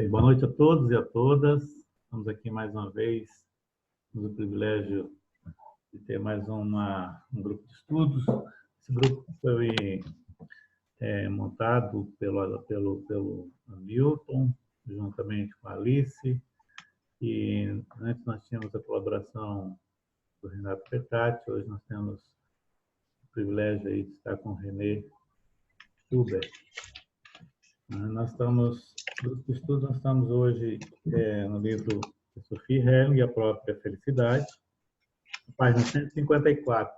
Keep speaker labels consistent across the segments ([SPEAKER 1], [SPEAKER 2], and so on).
[SPEAKER 1] Bem, boa noite a todos e a todas. Estamos aqui mais uma vez, temos o privilégio de ter mais um grupo de estudos. Esse grupo foi montado pelo Milton, juntamente com a Alice, e antes nós tínhamos a colaboração do Renato Petati, hoje nós temos o privilégio aí de estar com o René Schubert. Nós estamos hoje no livro de Sophie Helling, A Própria Felicidade, página 154.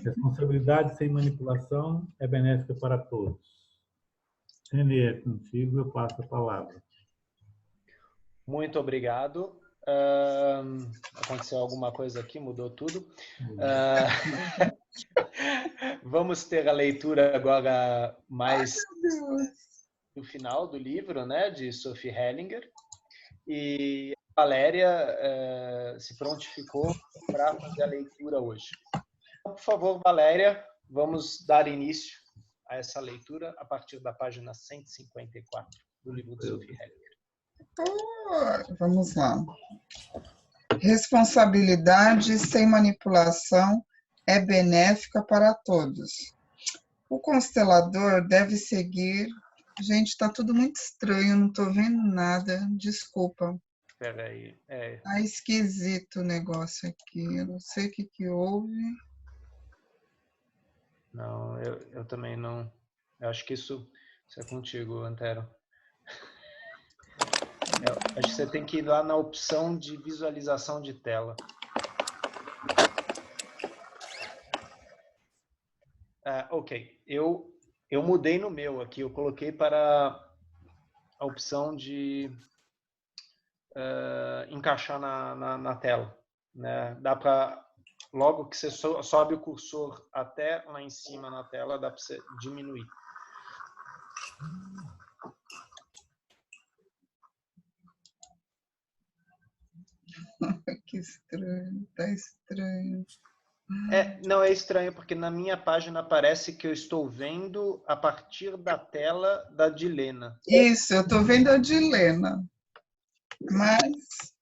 [SPEAKER 1] Responsabilidade sem manipulação é benéfica para todos. René, é contigo, eu passo a palavra.
[SPEAKER 2] Muito obrigado. Aconteceu alguma coisa aqui, mudou tudo. Vamos ter a leitura agora mais no final do livro, né, de Sophie Hellinger. E a Valéria se prontificou para fazer a leitura hoje. Então, por favor, Valéria, vamos dar início a essa leitura a partir da página 154 do livro de Sophie Hellinger.
[SPEAKER 3] Vamos lá. Responsabilidade sem manipulação é benéfica para todos. O constelador deve seguir... Gente, está tudo muito estranho, não estou vendo nada, desculpa.
[SPEAKER 2] Espera aí.
[SPEAKER 3] Tá esquisito o negócio aqui, eu não sei o que houve.
[SPEAKER 2] Não, eu também não... Eu acho que isso é contigo, Antero. Acho que você tem que ir lá na opção de visualização de tela. Ok, eu mudei no meu aqui, eu coloquei para a opção de encaixar na tela. Né? Dá para, logo que você sobe o cursor até lá em cima na tela, dá para você diminuir.
[SPEAKER 3] Que estranho, tá estranho.
[SPEAKER 2] Não é estranho, porque na minha página parece que eu estou vendo a partir da tela da Dilena.
[SPEAKER 3] Isso, eu estou vendo a Dilena. Mas...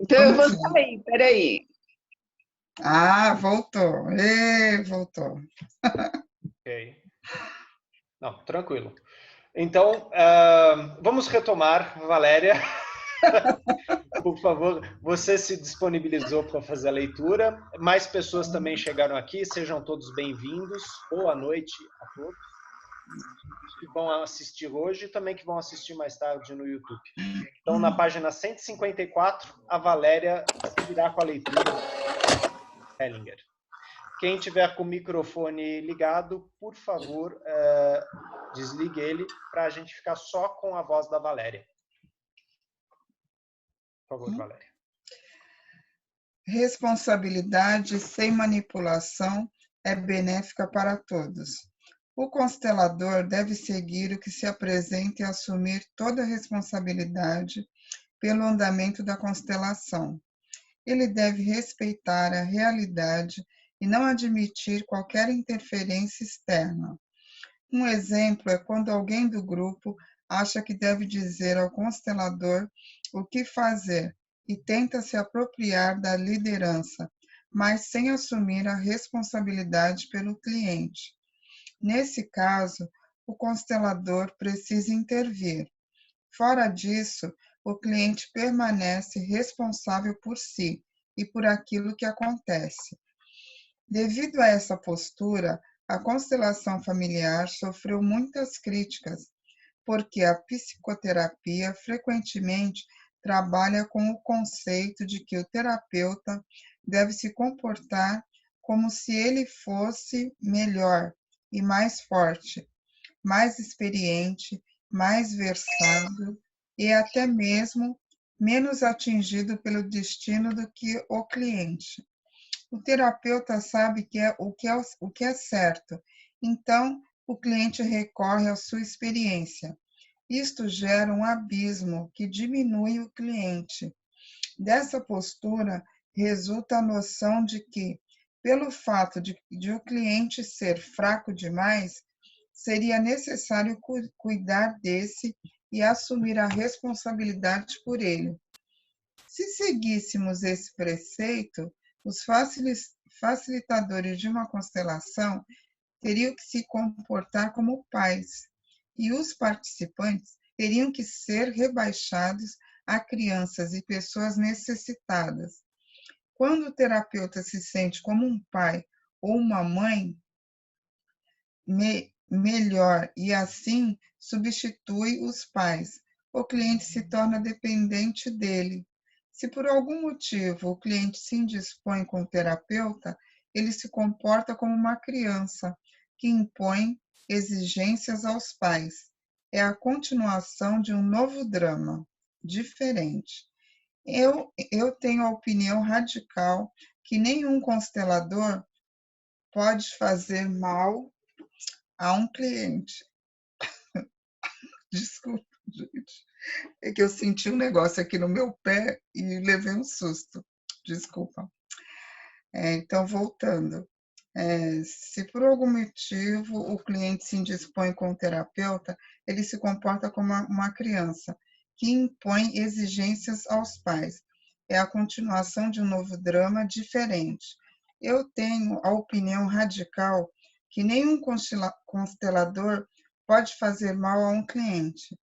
[SPEAKER 4] Então eu vou sair, peraí.
[SPEAKER 3] Voltou. Voltou.
[SPEAKER 2] Ok. Não, tranquilo. Então, vamos retomar, Valéria. Por favor, você se disponibilizou para fazer a leitura. Mais pessoas também chegaram aqui. Sejam todos bem-vindos. Boa noite a todos que vão assistir hoje e também que vão assistir mais tarde no YouTube. Então, na página 154, a Valéria seguirá com a leitura de Hellinger. Quem tiver com o microfone ligado, por favor, desligue ele para a gente ficar só com a voz da Valéria. Por favor, Valéria.
[SPEAKER 3] Responsabilidade sem manipulação é benéfica para todos. O constelador deve seguir o que se apresenta e assumir toda a responsabilidade pelo andamento da constelação. Ele deve respeitar a realidade e não admitir qualquer interferência externa. Um exemplo é quando alguém do grupo acha que deve dizer ao constelador o que fazer e tenta se apropriar da liderança, mas sem assumir a responsabilidade pelo cliente. Nesse caso, o constelador precisa intervir. Fora disso, o cliente permanece responsável por si e por aquilo que acontece. Devido a essa postura, a constelação familiar sofreu muitas críticas, porque a psicoterapia frequentemente trabalha com o conceito de que o terapeuta deve se comportar como se ele fosse melhor e mais forte, mais experiente, mais versado e até mesmo menos atingido pelo destino do que o cliente. O terapeuta sabe o que é certo, então o cliente recorre à sua experiência. Isto gera um abismo que diminui o cliente. Dessa postura resulta a noção de que, pelo fato de o cliente ser fraco demais, seria necessário cuidar desse e assumir a responsabilidade por ele. Se seguíssemos esse preceito, os facilitadores de uma constelação teriam que se comportar como pais, e os participantes teriam que ser rebaixados a crianças e pessoas necessitadas. Quando o terapeuta se sente como um pai ou uma mãe, melhor, e assim substitui os pais, o cliente se torna dependente dele. Se por algum motivo o cliente se indispõe com o terapeuta, ele se comporta como uma criança que impõe exigências aos pais. É a continuação de um novo drama, diferente. Eu tenho a opinião radical que nenhum constelador pode fazer mal a um cliente. Desculpa, gente. É que eu senti um negócio aqui no meu pé e levei um susto. Desculpa. Então, voltando. Se por algum motivo o cliente se indispõe com o terapeuta, ele se comporta como uma criança, que impõe exigências aos pais. É a continuação de um novo drama diferente. Eu tenho a opinião radical que nenhum constelador pode fazer mal a um cliente,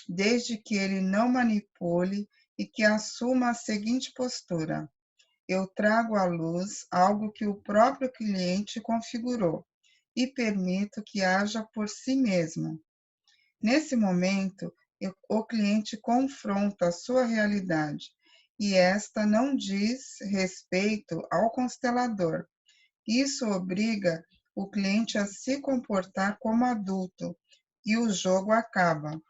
[SPEAKER 3] desde que ele não manipule e que assuma a seguinte postura: eu trago à luz algo que o próprio cliente configurou e permito que haja por si mesmo. Nesse momento, o cliente confronta a sua realidade e esta não diz respeito ao constelador. Isso obriga o cliente a se comportar como adulto e o jogo acaba.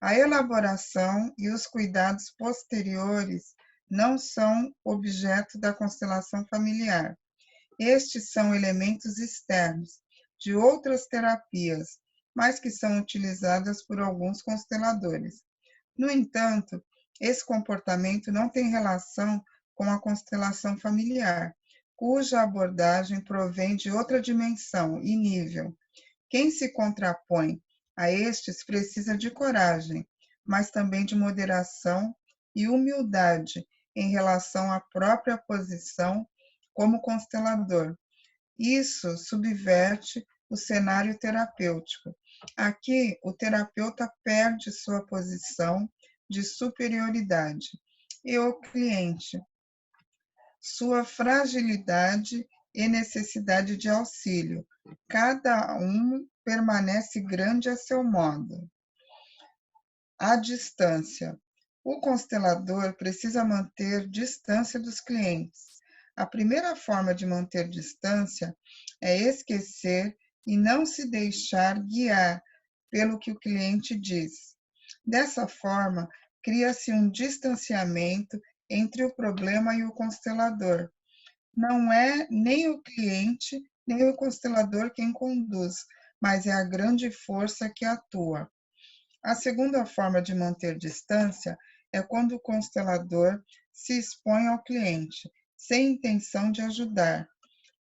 [SPEAKER 3] A elaboração e os cuidados posteriores não são objeto da constelação familiar. Estes são elementos externos de outras terapias, mas que são utilizadas por alguns consteladores. No entanto, esse comportamento não tem relação com a constelação familiar, cuja abordagem provém de outra dimensão e nível. Quem se contrapõe a estes precisa de coragem, mas também de moderação e humildade em relação à própria posição como constelador. Isso subverte o cenário terapêutico. Aqui, o terapeuta perde sua posição de superioridade e o cliente, sua fragilidade e necessidade de auxílio. Cada um permanece grande a seu modo. A distância. O constelador precisa manter distância dos clientes. A primeira forma de manter distância é esquecer e não se deixar guiar pelo que o cliente diz. Dessa forma, cria-se um distanciamento entre o problema e o constelador. Não é nem o cliente, nem o constelador quem conduz, mas é a grande força que atua. A segunda forma de manter distância é quando o constelador se expõe ao cliente, sem intenção de ajudar.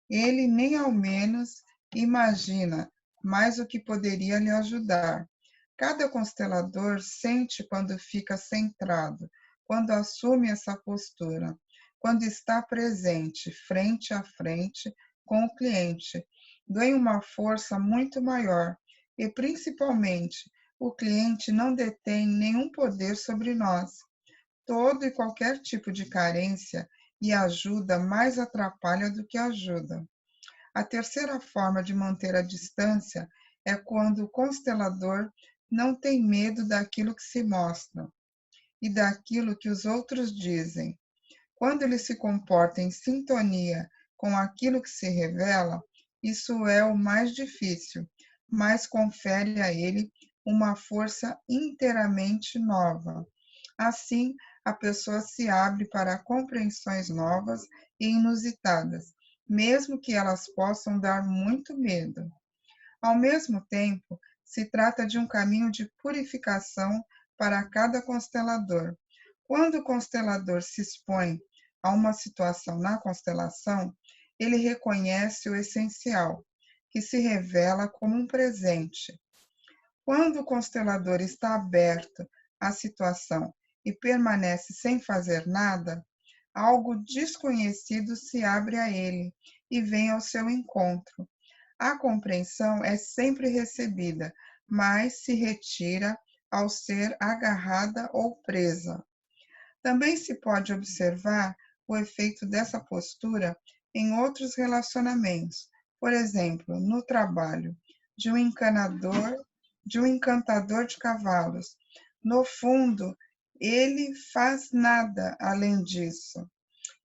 [SPEAKER 3] Ele nem ao menos imagina mais o que poderia lhe ajudar. Cada constelador sente quando fica centrado, quando assume essa postura, quando está presente, frente a frente com o cliente, ganha uma força muito maior e, principalmente, o cliente não detém nenhum poder sobre nós. Todo e qualquer tipo de carência e ajuda mais atrapalha do que ajuda. A terceira forma de manter a distância é quando o constelador não tem medo daquilo que se mostra e daquilo que os outros dizem. Quando ele se comporta em sintonia com aquilo que se revela, isso é o mais difícil, mas confere a ele uma força inteiramente nova. Assim, a pessoa se abre para compreensões novas e inusitadas, mesmo que elas possam dar muito medo. Ao mesmo tempo, se trata de um caminho de purificação para cada constelador. Quando o constelador se expõe a uma situação na constelação, ele reconhece o essencial, que se revela como um presente. Quando o constelador está aberto à situação e permanece sem fazer nada, algo desconhecido se abre a ele e vem ao seu encontro. A compreensão é sempre recebida, mas se retira ao ser agarrada ou presa. Também se pode observar o efeito dessa postura em outros relacionamentos, por exemplo, no trabalho, de um encantador de cavalos. No fundo, ele faz nada além disso.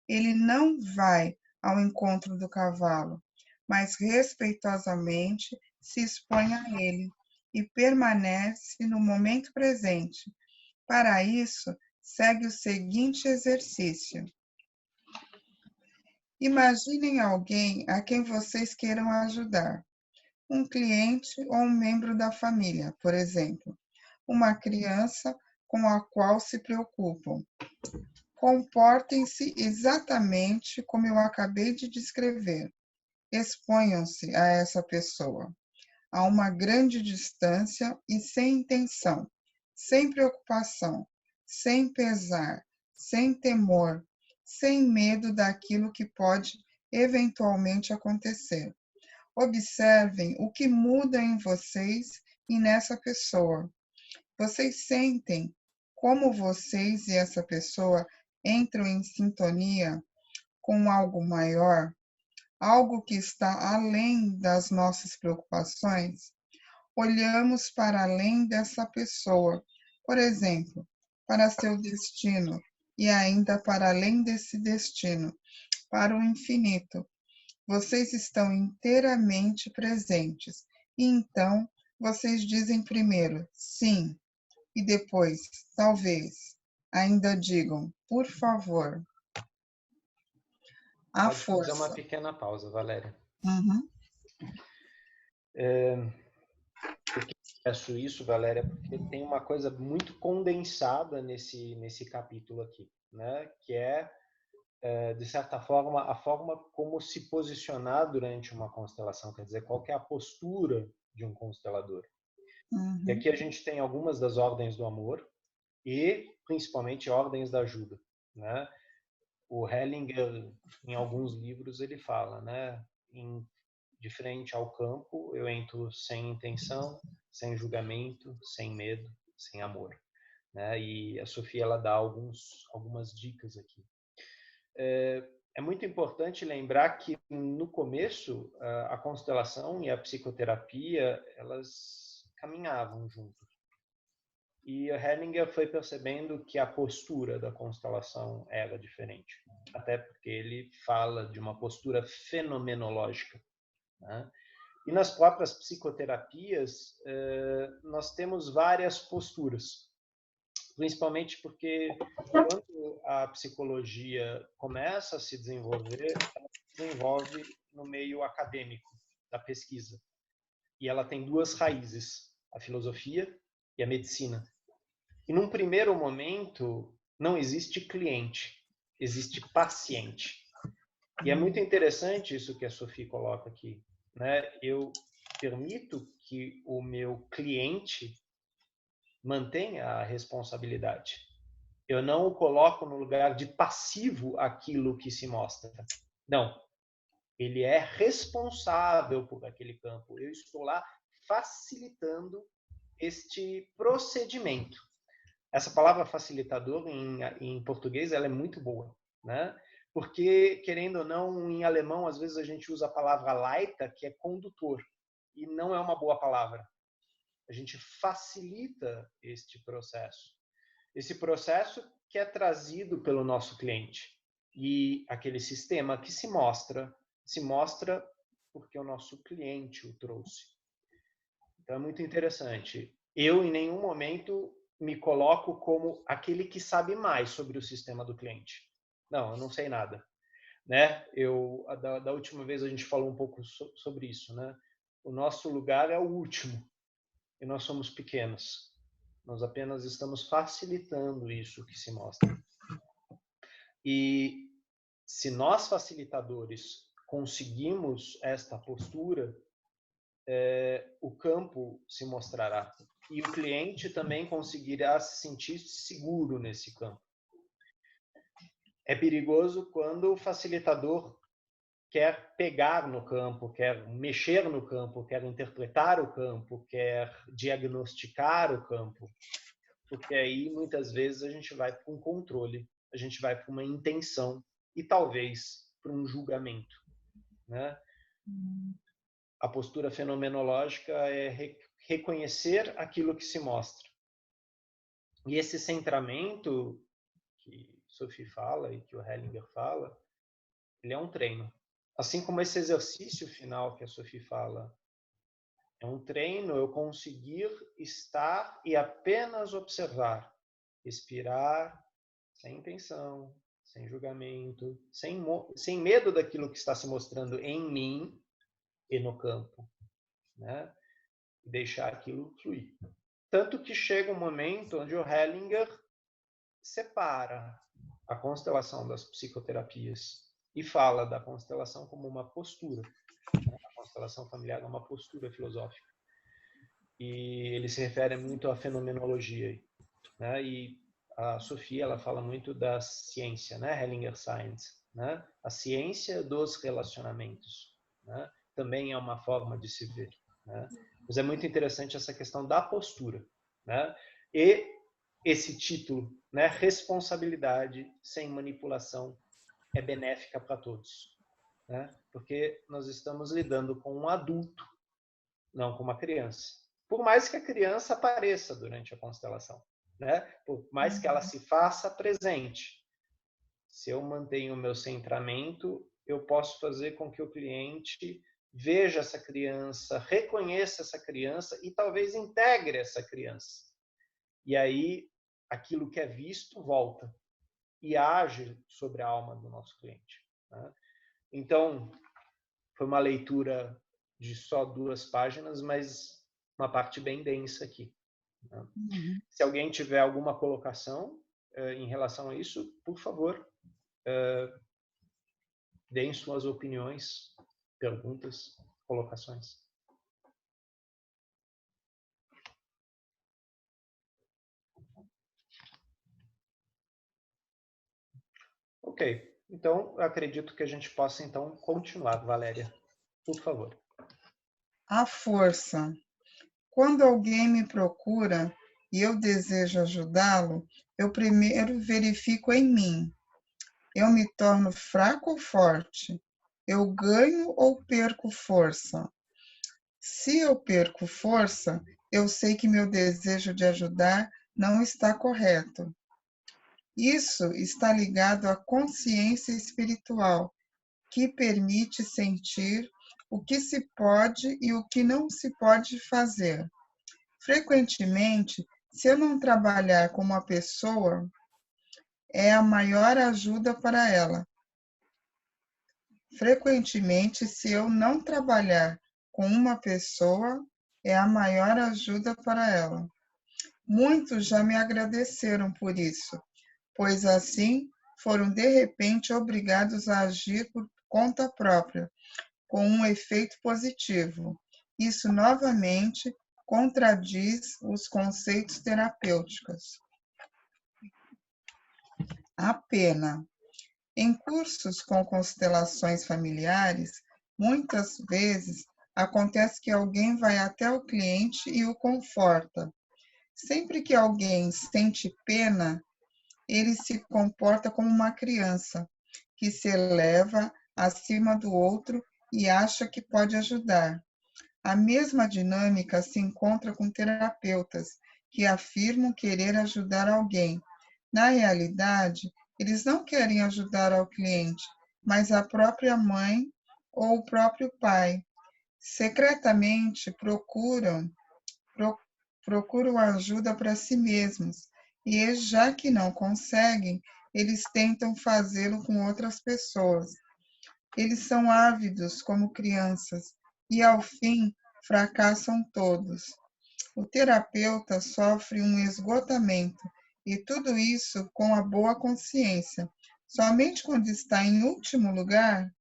[SPEAKER 3] Ele não vai ao encontro do cavalo, mas respeitosamente se expõe a ele e permanece no momento presente. Para isso, segue o seguinte exercício. Imaginem alguém a quem vocês queiram ajudar. Um cliente ou um membro da família, por exemplo. Uma criança com a qual se preocupam. Comportem-se exatamente como eu acabei de descrever. Exponham-se a essa pessoa, a uma grande distância e sem intenção, sem preocupação, sem pesar, sem temor, sem medo daquilo que pode eventualmente acontecer. Observem o que muda em vocês e nessa pessoa. Vocês sentem como vocês e essa pessoa entram em sintonia com algo maior, algo que está além das nossas preocupações? Olhamos para além dessa pessoa, por exemplo, para seu destino e ainda para além desse destino, para o infinito. Vocês estão inteiramente presentes e então vocês dizem primeiro sim e depois talvez ainda digam por favor. A
[SPEAKER 2] Pode fazer uma
[SPEAKER 3] força.
[SPEAKER 2] pequena pausa, Valéria.
[SPEAKER 3] Uhum.
[SPEAKER 2] Por que eu peço isso, Valéria? Porque tem uma coisa muito condensada nesse capítulo aqui, né? Que de certa forma, a forma como se posicionar durante uma constelação, quer dizer, qual que é a postura de um constelador.
[SPEAKER 3] Uhum.
[SPEAKER 2] E aqui a gente tem algumas das ordens do amor e, principalmente, ordens da ajuda, né? O Hellinger, em alguns livros, ele fala, né? De frente ao campo, eu entro sem intenção, sem julgamento, sem medo, sem amor, né? E a Sofia, ela dá algumas dicas aqui. É muito importante lembrar que, no começo, a constelação e a psicoterapia, elas caminhavam juntos. E a Hellinger foi percebendo que a postura da constelação era diferente. Até porque ele fala de uma postura fenomenológica, né? E nas próprias psicoterapias, nós temos várias posturas. Principalmente porque quando a psicologia começa a se desenvolver, ela se desenvolve no meio acadêmico da pesquisa. E ela tem duas raízes, a filosofia e a medicina. E num primeiro momento, não existe cliente, existe paciente. E é muito interessante isso que a Sofia coloca aqui, né? Eu permito que o meu cliente mantenha a responsabilidade. Eu não o coloco no lugar de passivo aquilo que se mostra. Não. Ele é responsável por aquele campo. Eu estou lá facilitando este procedimento. Essa palavra facilitador em português ela é muito boa, né? Porque, querendo ou não, em alemão, às vezes a gente usa a palavra Leiter, que é condutor, e não é uma boa palavra. A gente facilita este processo. Esse processo que é trazido pelo nosso cliente. E aquele sistema que se mostra porque o nosso cliente o trouxe. Então é muito interessante. Eu, em nenhum momento, me coloco como aquele que sabe mais sobre o sistema do cliente. Não, eu não sei nada. Né? Da última vez a gente falou um pouco sobre isso. Né? O nosso lugar é o último. E nós somos pequenos. Nós apenas estamos facilitando isso que se mostra. E se nós, facilitadores, conseguimos esta postura, o campo se mostrará. E o cliente também conseguirá se sentir seguro nesse campo. É perigoso quando o facilitador quer pegar no campo, quer mexer no campo, quer interpretar o campo, quer diagnosticar o campo. Porque aí, muitas vezes, a gente vai para um controle, a gente vai para uma intenção e talvez para um julgamento, né? A postura fenomenológica é reconhecer aquilo que se mostra. E esse centramento que Sophie fala e que o Hellinger fala, ele é um treino. Assim como esse exercício final que a Sophie fala, é um treino eu conseguir estar e apenas observar, respirar, sem intenção, sem julgamento, sem medo daquilo que está se mostrando em mim e no campo, né? Deixar aquilo fluir. Tanto que chega um momento onde o Hellinger separa a constelação das psicoterapias e fala da constelação como uma postura. A constelação familiar é uma postura filosófica. E ele se refere muito à fenomenologia, né? E a Sophie, ela fala muito da ciência, né? Hellinger Science, né? A ciência dos relacionamentos, né? Também é uma forma de se ver, né? Mas é muito interessante essa questão da postura, né? E esse título, né? Responsabilidade sem manipulação é benéfica para todos, né? Porque nós estamos lidando com um adulto, não com uma criança. Por mais que a criança apareça durante a constelação, né? Por mais que ela se faça presente. Se eu mantenho o meu centramento, eu posso fazer com que o cliente veja essa criança, reconheça essa criança e talvez integre essa criança. E aí, aquilo que é visto volta e age sobre a alma do nosso cliente, né? Então, foi uma leitura de só 2 páginas, mas uma parte bem densa aqui, né? Se alguém tiver alguma colocação em relação a isso, por favor, deem suas opiniões, perguntas, colocações. Ok, então eu acredito que a gente possa então continuar, Valéria, por favor.
[SPEAKER 3] A força. Quando alguém me procura e eu desejo ajudá-lo, eu primeiro verifico em mim. Eu me torno fraco ou forte? Eu ganho ou perco força? Se eu perco força, eu sei que meu desejo de ajudar não está correto. Isso está ligado à consciência espiritual, que permite sentir o que se pode e o que não se pode fazer. Frequentemente, se eu não trabalhar com uma pessoa, é a maior ajuda para ela. Frequentemente, se eu não trabalhar com uma pessoa, é a maior ajuda para ela. Muitos já me agradeceram por isso, pois assim foram de repente obrigados a agir por conta própria, com um efeito positivo. Isso novamente contradiz os conceitos terapêuticos. A pena. Em cursos com constelações familiares, muitas vezes acontece que alguém vai até o cliente e o conforta. Sempre que alguém sente pena, ele se comporta como uma criança, que se eleva acima do outro e acha que pode ajudar. A mesma dinâmica se encontra com terapeutas que afirmam querer ajudar alguém. Na realidade, eles não querem ajudar ao cliente, mas a própria mãe ou o próprio pai. Secretamente procuram ajuda para si mesmos, e já que não conseguem, eles tentam fazê-lo com outras pessoas. Eles são ávidos como crianças e, ao fim, fracassam todos. O terapeuta sofre um esgotamento e tudo isso com a boa consciência. Somente quando está em último lugar,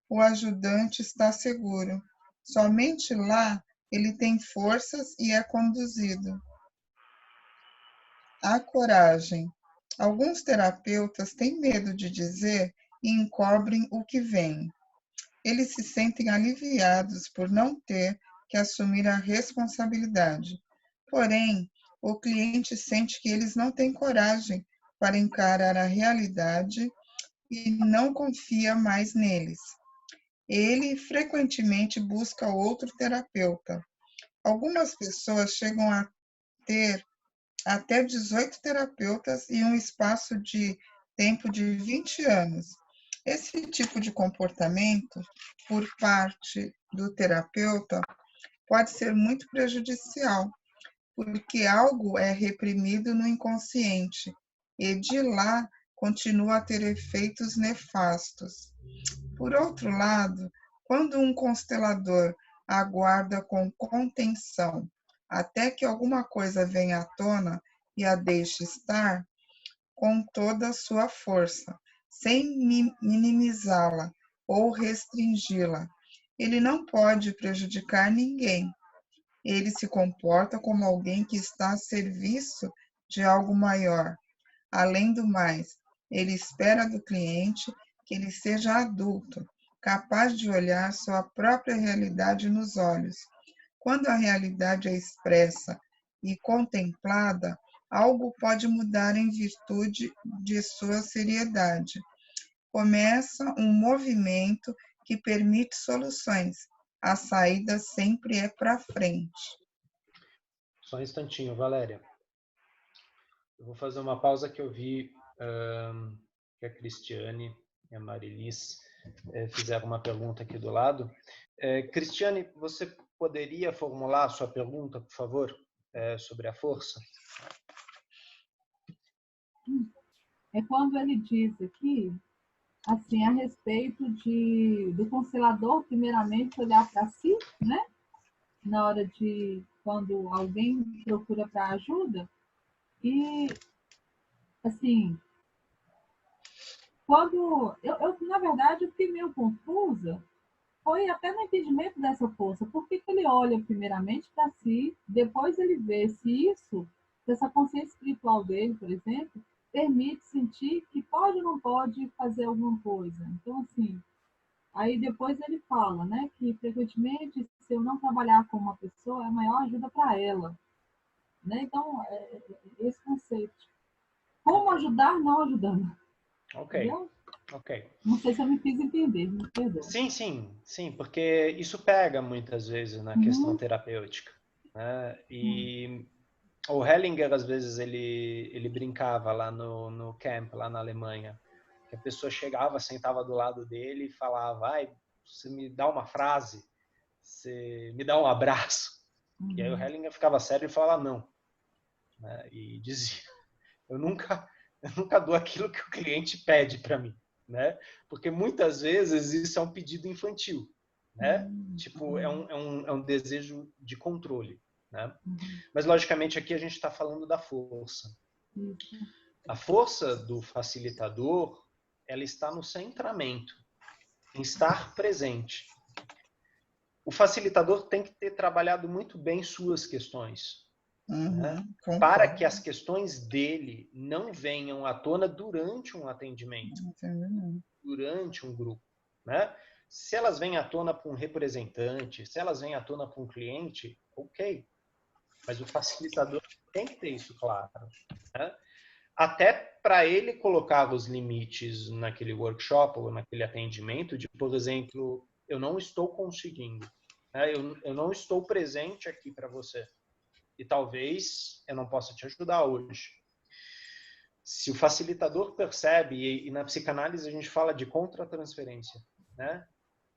[SPEAKER 3] o ajudante está seguro. Somente lá ele tem forças e é conduzido. A coragem. Alguns terapeutas têm medo de dizer e encobrem o que vem. Eles se sentem aliviados por não ter que assumir a responsabilidade. Porém, o cliente sente que eles não têm coragem para encarar a realidade e não confia mais neles. Ele frequentemente busca outro terapeuta. Algumas pessoas chegam a ter até 18 terapeutas em um espaço de tempo de 20 anos. Esse tipo de comportamento, por parte do terapeuta, pode ser muito prejudicial, porque algo é reprimido no inconsciente e de lá continua a ter efeitos nefastos. Por outro lado, quando um constelador aguarda com contenção até que alguma coisa venha à tona e a deixe estar com toda a sua força, sem minimizá-la ou restringi-la, ele não pode prejudicar ninguém. Ele se comporta como alguém que está a serviço de algo maior. Além do mais, ele espera do cliente que ele seja adulto, capaz de olhar sua própria realidade nos olhos. Quando a realidade é expressa e contemplada, algo pode mudar em virtude de sua seriedade. Começa um movimento que permite soluções. A saída sempre é para frente.
[SPEAKER 2] Só um instantinho, Valéria. Eu vou fazer uma pausa que eu vi que a Cristiane e a Marilis fizeram uma pergunta aqui do lado. Cristiane, você poderia formular a sua pergunta, por favor, sobre a força?
[SPEAKER 5] É quando ele diz aqui, assim, a respeito do constelador, primeiramente, olhar para si, né? Na hora de, quando alguém procura para ajuda. E, assim, quando na verdade, eu fiquei meio confusa, foi até no entendimento dessa força. Por que ele olha primeiramente para si, depois ele vê se essa consciência espiritual dele, por exemplo, permite sentir que pode ou não pode fazer alguma coisa. Então, assim, aí depois ele fala, né, que frequentemente, se eu não trabalhar com uma pessoa, é a maior ajuda para ela. Né? Então, esse conceito. Como ajudar não ajudando?
[SPEAKER 2] Ok,
[SPEAKER 5] Entendeu?
[SPEAKER 2] ok.
[SPEAKER 5] Não sei se eu me fiz entender, me perdoa.
[SPEAKER 2] Sim, porque isso pega muitas vezes na questão terapêutica. Né? E o Hellinger, às vezes, ele brincava lá no camp, lá na Alemanha, que a pessoa chegava, sentava do lado dele e falava, ai, você me dá uma frase, você me dá um abraço. E aí o Hellinger ficava sério e falava não. Né? E dizia, eu nunca dou aquilo que o cliente pede para mim. Né? Porque muitas vezes isso é um pedido infantil. Né? Tipo, é um desejo de controle. Né? Mas, logicamente, aqui a gente está falando da força. A força do facilitador, ela está no centramento, em estar presente. O facilitador tem que ter trabalhado muito bem suas questões, né? Para que as questões dele não venham à tona durante um atendimento, durante um grupo. Né? Se elas vêm à tona para um representante, se elas vêm à tona para um cliente, ok. Mas o facilitador tem que ter isso claro. Né? Até para ele colocar os limites naquele workshop ou naquele atendimento de, por exemplo, eu não estou conseguindo. Né? Eu não estou presente aqui para você. E talvez eu não possa te ajudar hoje. Se o facilitador percebe, e na psicanálise a gente fala de contratransferência, né?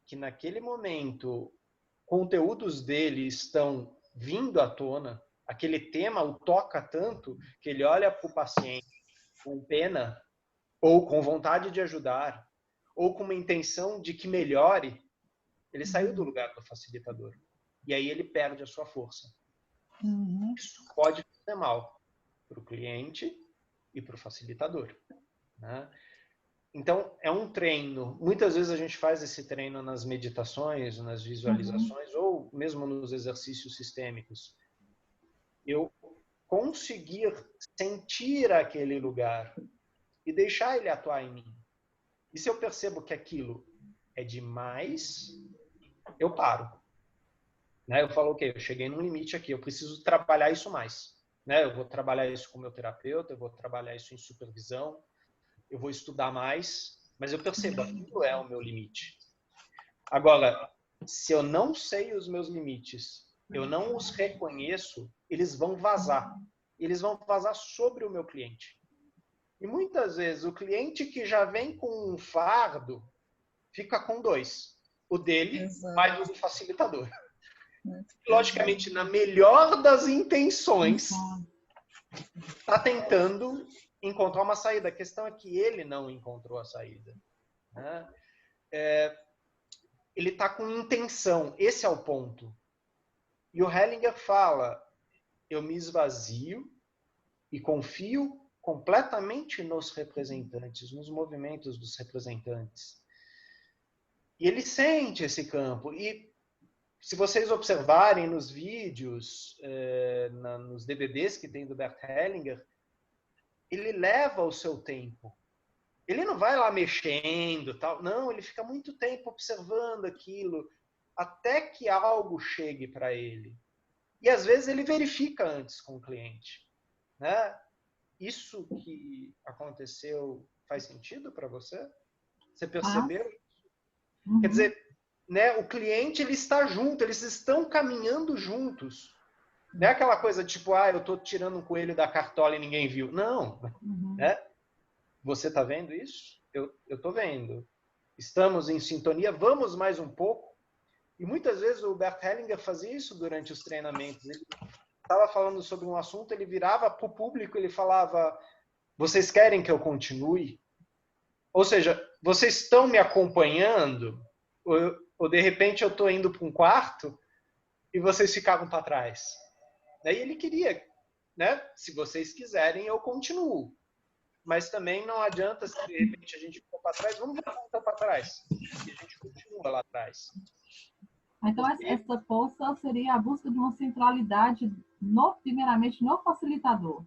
[SPEAKER 2] Que naquele momento conteúdos dele estão vindo à tona, aquele tema o toca tanto que ele olha para o paciente com pena, ou com vontade de ajudar, ou com uma intenção de que melhore, ele saiu do lugar do facilitador. E aí ele perde a sua força. Isso pode fazer mal para o cliente e para o facilitador. Né? Então, é um treino. Muitas vezes a gente faz esse treino nas meditações, nas visualizações, ou mesmo nos exercícios sistêmicos. Eu conseguir sentir aquele lugar e deixar ele atuar em mim. E se eu percebo que aquilo é demais, eu paro. Né? Eu falo, ok, eu cheguei num limite aqui, eu preciso trabalhar isso mais. Né? Eu vou trabalhar isso com o meu terapeuta, eu vou trabalhar isso em supervisão, eu vou estudar mais, mas eu percebo, aquilo é o meu limite. Agora, se eu não sei os meus limites, eu não os reconheço, eles vão vazar. Eles vão vazar sobre o meu cliente. E muitas vezes o cliente que já vem com um fardo fica com 2. O dele, mais o do facilitador. Logicamente, na melhor das intenções, está tentando encontrar uma saída. A questão é que ele não encontrou a saída. Né? Ele está com intenção. Esse é o ponto. E o Hellinger fala, eu me esvazio e confio completamente nos representantes, nos movimentos dos representantes. E ele sente esse campo. E se vocês observarem nos vídeos, nos DVDs que tem do Bert Hellinger, ele leva o seu tempo. Ele não vai lá mexendo, tal. Não, ele fica muito tempo observando aquilo, até que algo chegue para ele. E às vezes ele verifica antes com o cliente. Né? Isso que aconteceu faz sentido para você? Você percebeu? Quer dizer, né, o cliente ele está junto, eles estão caminhando juntos. Não é aquela coisa tipo, eu estou tirando um coelho da cartola e ninguém viu. Não. Né? Você está vendo isso? Eu estou vendo. Estamos em sintonia, vamos mais um pouco. E muitas vezes o Bert Hellinger fazia isso durante os treinamentos. Ele estava falando sobre um assunto, ele virava para o público, ele falava, vocês querem que eu continue? Ou seja, vocês estão me acompanhando? Ou de repente eu estou indo para um quarto e vocês ficaram para trás? Daí ele queria, né? Se vocês quiserem, eu continuo. Mas também não adianta se de repente a gente ficou para trás, vamos voltar para trás. E a gente continua lá atrás.
[SPEAKER 5] Então, essa força seria a busca de uma centralidade, primeiramente, no facilitador.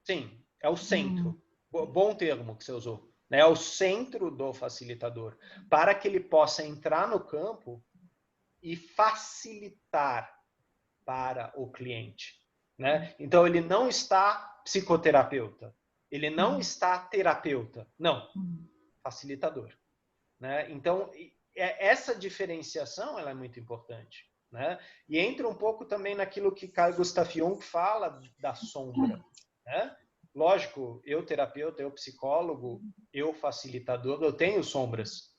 [SPEAKER 2] Sim, é o centro. Bom termo que você usou. É o centro do facilitador. Para que ele possa entrar no campo e facilitar para o cliente. Né? Então, ele não está psicoterapeuta. Ele não está terapeuta. Não, facilitador. Né? Então, essa diferenciação ela é muito importante. Né? E entra um pouco também naquilo que Carl Gustav Jung fala da sombra. Né? Lógico, eu terapeuta, eu psicólogo, eu facilitador, eu tenho sombras.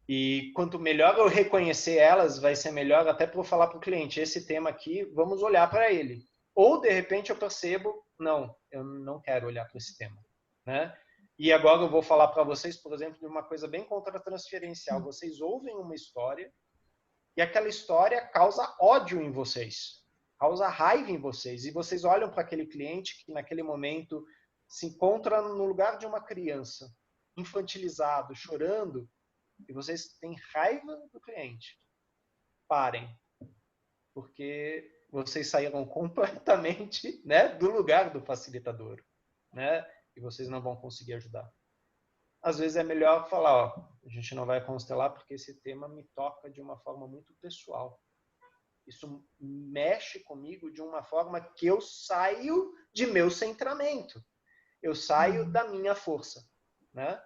[SPEAKER 2] E quanto melhor eu reconhecer elas, vai ser melhor até para eu falar para o cliente, esse tema aqui, vamos olhar para ele. Ou, de repente, eu percebo, não, eu não quero olhar para esse tema. Né? E agora eu vou falar para vocês, por exemplo, de uma coisa bem contratransferencial. Vocês ouvem uma história e aquela história causa ódio em vocês, causa raiva em vocês. E vocês olham para aquele cliente que naquele momento se encontra no lugar de uma criança, infantilizado, chorando, e vocês têm raiva do cliente. Parem. Porque vocês saíram completamente, né, do lugar do facilitador. Né? E vocês não vão conseguir ajudar. Às vezes é melhor falar, a gente não vai constelar porque esse tema me toca de uma forma muito pessoal. Isso mexe comigo de uma forma que eu saio de meu centramento. Eu saio da minha força. Né?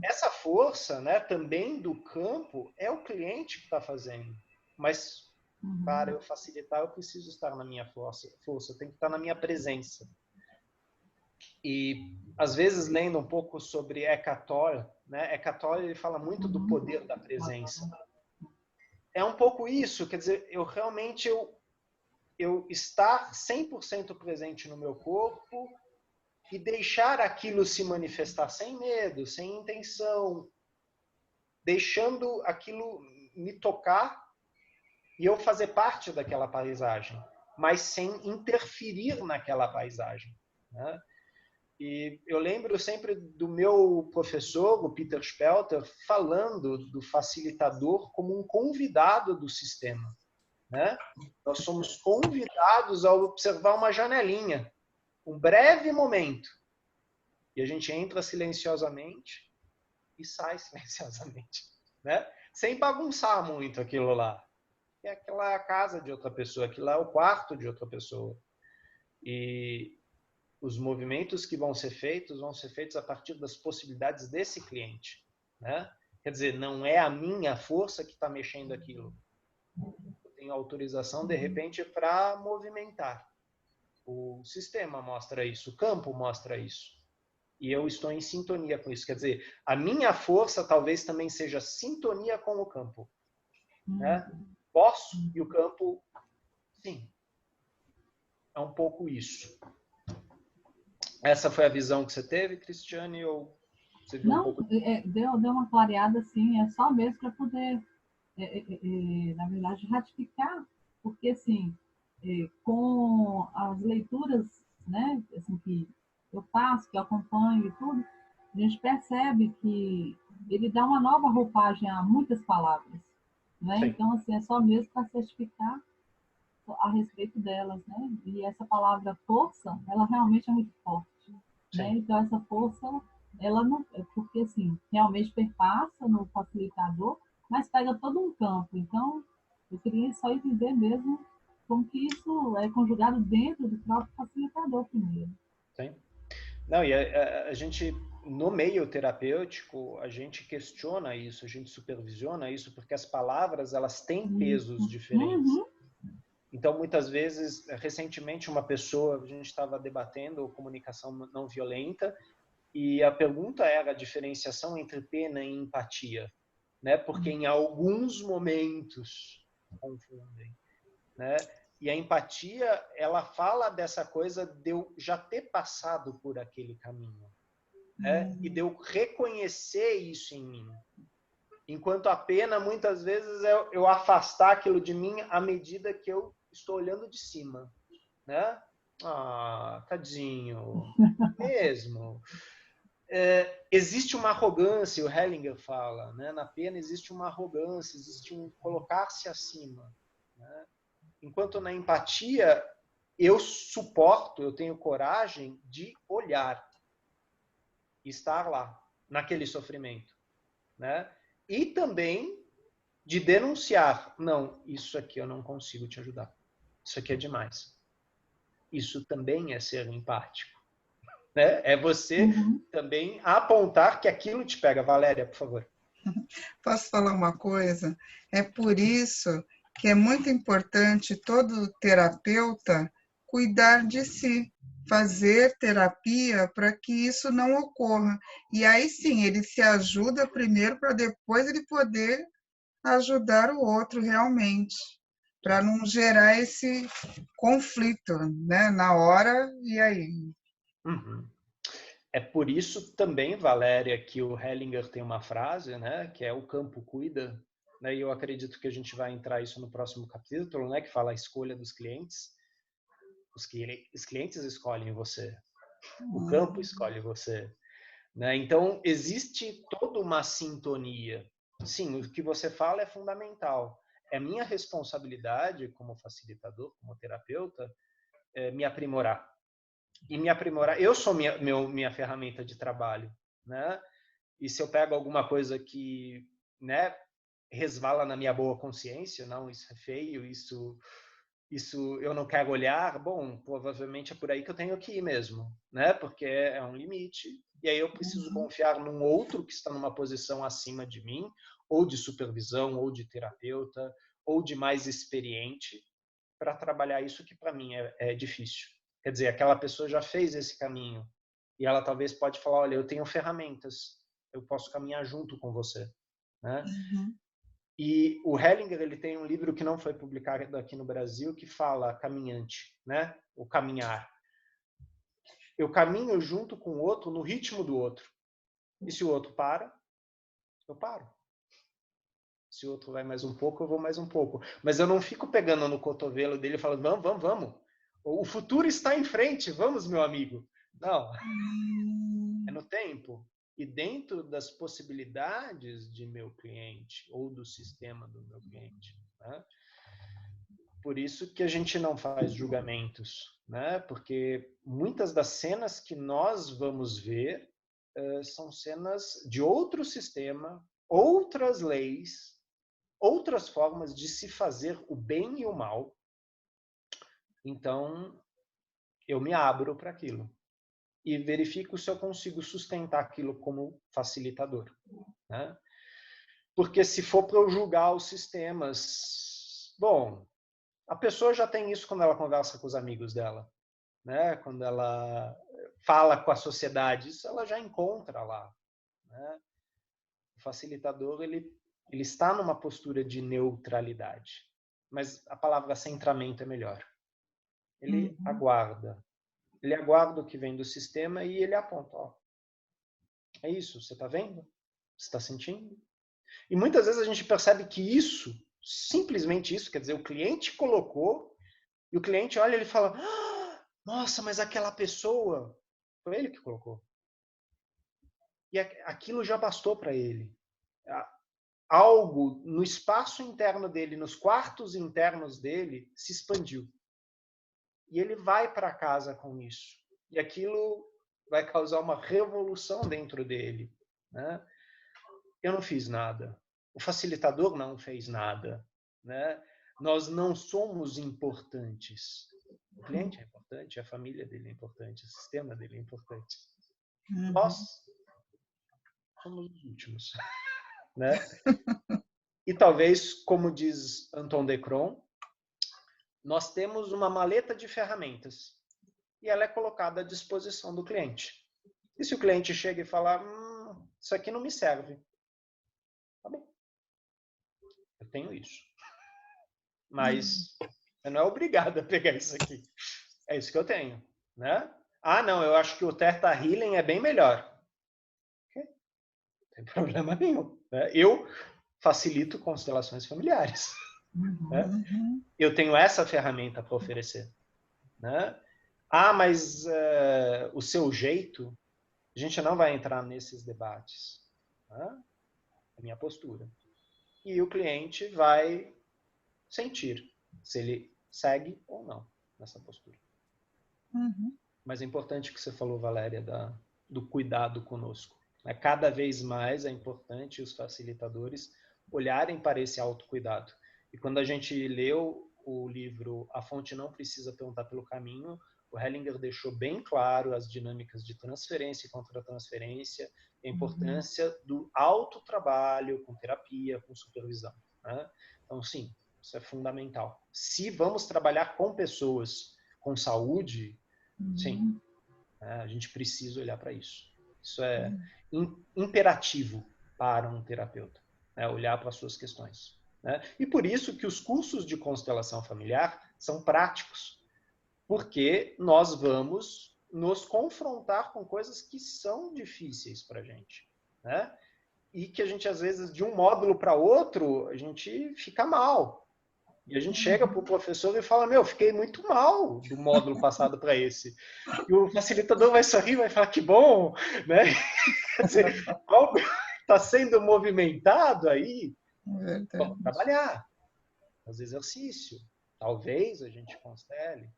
[SPEAKER 2] Essa força, né, também do campo, é o cliente que está fazendo. Mas para eu facilitar, eu preciso estar na minha força. Eu tenho que estar na minha presença. E, às vezes, lendo um pouco sobre Eckhart Tolle, né? Eckhart Tolle ele fala muito do poder da presença. É um pouco isso, quer dizer, eu realmente eu estar 100% presente no meu corpo e deixar aquilo se manifestar sem medo, sem intenção, deixando aquilo me tocar e eu fazer parte daquela paisagem, mas sem interferir naquela paisagem. Né? E eu lembro sempre do meu professor, o Peter Spelter, falando do facilitador como um convidado do sistema, né? Nós somos convidados a observar uma janelinha, um breve momento, e a gente entra silenciosamente e sai silenciosamente, né? Sem bagunçar muito aquilo lá. É aquela casa de outra pessoa, aquilo lá é o quarto de outra pessoa. E os movimentos que vão ser feitos a partir das possibilidades desse cliente, né? Quer dizer, não é a minha força que está mexendo aquilo. Eu tenho autorização, de repente, para movimentar. O sistema mostra isso, o campo mostra isso. E eu estou em sintonia com isso. Quer dizer, a minha força talvez também seja sintonia com o campo, né? Posso e o campo, sim. É um pouco isso. Essa foi a visão que você teve, Cristiane, ou você viu
[SPEAKER 5] Não,
[SPEAKER 2] um pouco?
[SPEAKER 5] deu uma clareada, assim, é só mesmo para poder, na verdade, ratificar, porque, assim, com as leituras, né, assim, que eu faço, que eu acompanho e tudo, a gente percebe que ele dá uma nova roupagem a muitas palavras, né?
[SPEAKER 2] Sim.
[SPEAKER 5] Então, assim, é só mesmo para certificar a respeito delas, né? E essa palavra força, ela realmente é muito forte, né?
[SPEAKER 2] Sim.
[SPEAKER 5] Então essa força, ela não, porque assim, realmente perpassa no facilitador, mas pega todo um campo. Então, eu queria só entender mesmo como que isso é conjugado dentro do próprio facilitador primeiro.
[SPEAKER 2] Sim. Não, e a gente, no meio terapêutico, a gente questiona isso, a gente supervisiona isso, porque as palavras, elas têm pesos diferentes.
[SPEAKER 5] Uhum.
[SPEAKER 2] Então, muitas vezes, recentemente, uma pessoa, a gente estava debatendo comunicação não violenta, e a pergunta era a diferenciação entre pena e empatia, né? Porque em alguns momentos confundem, né? E a empatia, ela fala dessa coisa de eu já ter passado por aquele caminho, né? E de eu reconhecer isso em mim. Enquanto a pena, muitas vezes, é eu afastar aquilo de mim à medida que eu estou olhando de cima, né? Ah, tadinho, mesmo. Existe uma arrogância, o Hellinger fala, né? Na pena existe uma arrogância, existe um colocar-se acima, né? Enquanto na empatia eu suporto, eu tenho coragem de olhar, estar lá, naquele sofrimento, né? E também de denunciar, não, isso aqui eu não consigo te ajudar, isso aqui é demais. Isso também é ser empático, né? É você também apontar que aquilo te pega. Valéria, por favor.
[SPEAKER 3] Posso falar uma coisa? É por isso que é muito importante todo terapeuta cuidar de si, fazer terapia para que isso não ocorra. E aí sim, ele se ajuda primeiro para depois ele poder ajudar o outro realmente, para não gerar esse conflito, né, na hora e aí.
[SPEAKER 2] Uhum. É por isso também, Valéria, que o Hellinger tem uma frase, né, que é o campo cuida, né, e eu acredito que a gente vai entrar isso no próximo capítulo, né, que fala a escolha dos clientes. Os clientes escolhem você, o campo escolhe você, né? Então existe toda uma sintonia. Sim, o que você fala é fundamental. É minha responsabilidade como facilitador, como terapeuta, me aprimorar. E me aprimorar, eu sou minha ferramenta de trabalho, né? E se eu pego alguma coisa que, né, resvala na minha boa consciência, não, isso é feio, isso eu não quero olhar, bom, provavelmente é por aí que eu tenho que ir mesmo, né? Porque é um limite. E aí eu preciso confiar num outro que está numa posição acima de mim, ou de supervisão, ou de terapeuta, ou de mais experiente, para trabalhar isso que para mim é difícil. Quer dizer, aquela pessoa já fez esse caminho e ela talvez pode falar, olha, eu tenho ferramentas, eu posso caminhar junto com você, né? E o Hellinger, ele tem um livro que não foi publicado aqui no Brasil que fala caminhante, né? O caminhar. Eu caminho junto com o outro no ritmo do outro. E se o outro para, eu paro. Se o outro vai mais um pouco, eu vou mais um pouco. Mas eu não fico pegando no cotovelo dele e falando, vamos. O futuro está em frente, vamos, meu amigo. Não, é no tempo. E dentro das possibilidades de meu cliente ou do sistema do meu cliente, né? Por isso que a gente não faz julgamentos, né? Porque muitas das cenas que nós vamos ver são cenas de outro sistema, outras leis, outras formas de se fazer o bem e o mal. Então, eu me abro para aquilo e verifico se eu consigo sustentar aquilo como facilitador, né? Porque se for para eu julgar os sistemas, bom, a pessoa já tem isso quando ela conversa com os amigos dela, né? Quando ela fala com a sociedade, isso ela já encontra lá, né? O facilitador, ele está numa postura de neutralidade, mas a palavra centramento é melhor. Ele aguarda. Ele aguarda o que vem do sistema e ele aponta, ó, é isso, você está vendo? Você está sentindo? E muitas vezes a gente percebe que isso, simplesmente isso, quer dizer, o cliente colocou e o cliente olha e ele fala, ah, nossa, mas aquela pessoa, foi ele que colocou. E aquilo já bastou para ele. Algo no espaço interno dele, nos quartos internos dele, se expandiu. E ele vai para casa com isso. E aquilo vai causar uma revolução dentro dele, né? Eu não fiz nada. O facilitador não fez nada, né? Nós não somos importantes. O cliente é importante, a família dele é importante, o sistema dele é importante. Nós somos os últimos, né? E talvez, como diz Anton de Cron, nós temos uma maleta de ferramentas e ela é colocada à disposição do cliente. E se o cliente chega e falar, isso aqui não me serve, tá bom, eu tenho isso. Mas você não é obrigado a pegar isso aqui. É isso que eu tenho, né? Ah, não, eu acho que o Theta Healing é bem melhor. Okay. Não tem problema nenhum, né? Eu facilito constelações familiares. Né? Eu tenho essa ferramenta para oferecer, né? Ah, mas o seu jeito, a gente não vai entrar nesses debates, né? É a minha postura. E o cliente vai sentir se ele segue ou não nessa postura. Mas é importante que você falou, Valéria, do cuidado conosco. Cada vez mais é importante os facilitadores olharem para esse autocuidado. E quando a gente leu o livro A Fonte Não Precisa Perguntar pelo Caminho, o Hellinger deixou bem claro as dinâmicas de transferência e contra-transferência, a importância do autotrabalho com terapia, com supervisão, né? Então, sim, isso é fundamental. Se vamos trabalhar com pessoas com saúde, sim, a gente precisa olhar para isso. Isso é imperativo para um terapeuta, né? Olhar para as suas questões, né? E por isso que os cursos de constelação familiar são práticos, porque nós vamos nos confrontar com coisas que são difíceis para a gente, né? E que a gente, às vezes, de um módulo para outro, a gente fica mal. E a gente chega para o professor e fala, meu, fiquei muito mal do módulo passado para esse. E o facilitador vai sorrir, vai falar, que bom, né? Quer dizer, algo está sendo movimentado aí. Vamos trabalhar, fazer exercício. Talvez a gente constele,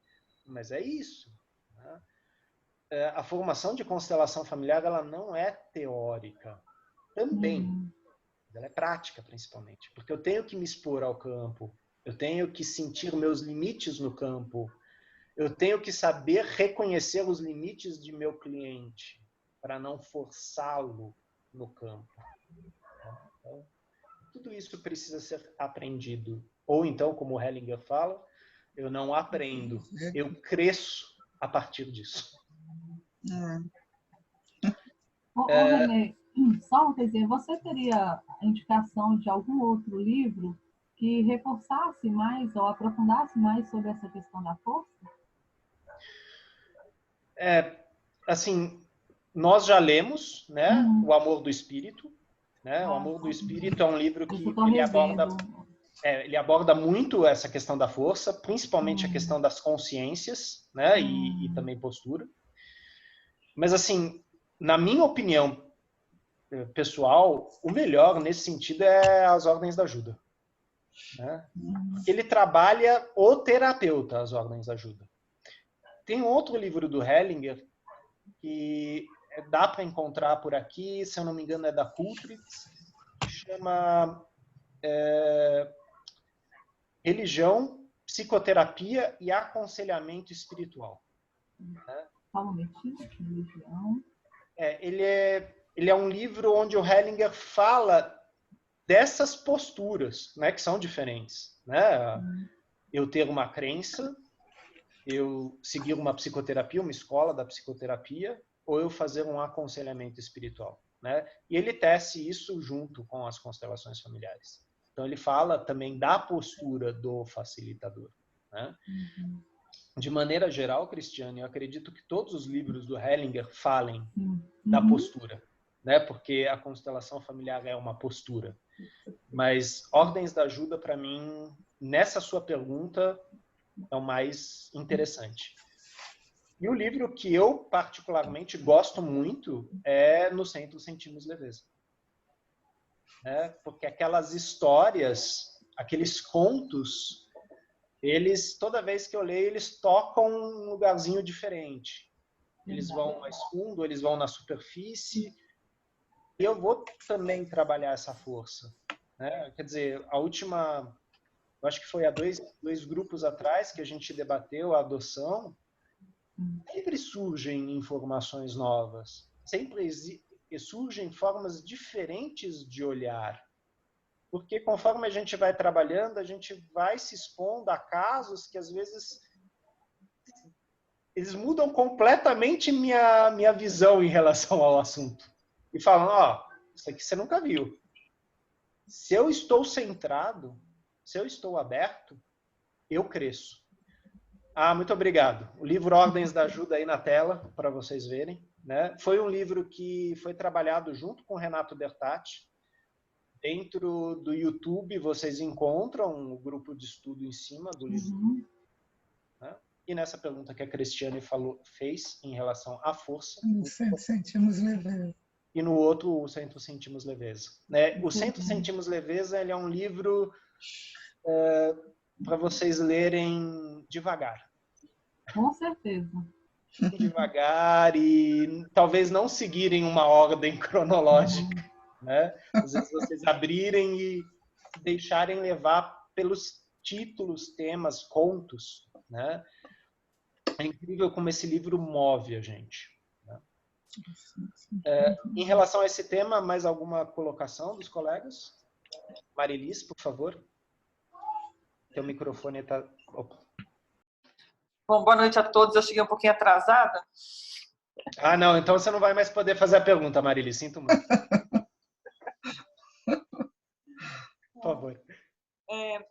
[SPEAKER 2] mas é isso, né? A formação de constelação familiar, ela não é teórica. Também. Ela é prática, principalmente. Porque eu tenho que me expor ao campo. Eu tenho que sentir meus limites no campo. Eu tenho que saber reconhecer os limites de meu cliente para não forçá-lo no campo. Então, tudo isso precisa ser aprendido. Ou então, como o Hellinger fala, eu não aprendo, eu cresço a partir disso.
[SPEAKER 5] Renê, só uma coisinha, você teria indicação de algum outro livro que reforçasse mais ou aprofundasse mais sobre essa questão da força?
[SPEAKER 2] Assim, nós já lemos, né, O Amor do Espírito, né? O Amor do Espírito é um livro que ele aborda muito essa questão da força, principalmente a questão das consciências, né, e também postura. Mas, assim, na minha opinião pessoal, o melhor nesse sentido é as ordens da ajuda. Né? Ele trabalha o terapeuta, as ordens da ajuda. Tem outro livro do Hellinger que dá para encontrar por aqui, se eu não me engano é da Cultrix, que chama Religião, Psicoterapia e Aconselhamento Espiritual. Né?
[SPEAKER 5] Só um momentinho, religião.
[SPEAKER 2] Ele é um livro onde o Hellinger fala dessas posturas, né, que são diferentes. Né? Eu ter uma crença, eu seguir uma psicoterapia, uma escola da psicoterapia, ou eu fazer um aconselhamento espiritual. Né? E ele tece isso junto com as constelações familiares. Então, ele fala também da postura do facilitador. Né? De maneira geral, Cristiane, eu acredito que todos os livros do Hellinger falem da postura, né? Porque a constelação familiar é uma postura. Mas ordens da ajuda, para mim, nessa sua pergunta, é o mais interessante. E o livro que eu particularmente gosto muito é No Centro Sentimos Leveza. Né? Porque aquelas histórias, aqueles contos, eles, toda vez que eu leio, eles tocam um lugarzinho diferente. Eles vão mais fundo, eles vão na superfície. E eu vou também trabalhar essa força. Né? Quer dizer, a última, eu acho que foi há dois grupos atrás que a gente debateu a adoção, sempre surgem informações novas, sempre surgem formas diferentes de olhar. Porque conforme a gente vai trabalhando, a gente vai se expondo a casos que às vezes eles mudam completamente minha visão em relação ao assunto. E falam, ó, isso aqui você nunca viu. Se eu estou centrado, se eu estou aberto, eu cresço. Muito obrigado. O livro Ordens da Ajuda aí na tela, para vocês verem. Né? Foi um livro que foi trabalhado junto com o Renato Bertatti. Dentro do YouTube, vocês encontram o grupo de estudo em cima do livro. Né? E nessa pergunta que a Cristiane fez em relação à força.
[SPEAKER 3] No Centro Sentimos Leveza.
[SPEAKER 2] E no outro, o Centro Sentimos Leveza. Né? O Centro Sentimos Leveza ele é um livro para vocês lerem devagar.
[SPEAKER 5] Com certeza.
[SPEAKER 2] Devagar e talvez não seguirem uma ordem cronológica. Né? Às vezes vocês abrirem e deixarem levar pelos títulos, temas, contos. Né? É incrível como esse livro move a gente. Né? Em relação a esse tema, mais alguma colocação dos colegas? Marilis, por favor. Teu microfone está...
[SPEAKER 6] Bom, boa noite a todos. Eu cheguei um pouquinho atrasada.
[SPEAKER 2] Não. Então você não vai mais poder fazer a pergunta, Marilis. Sinto muito. Por favor.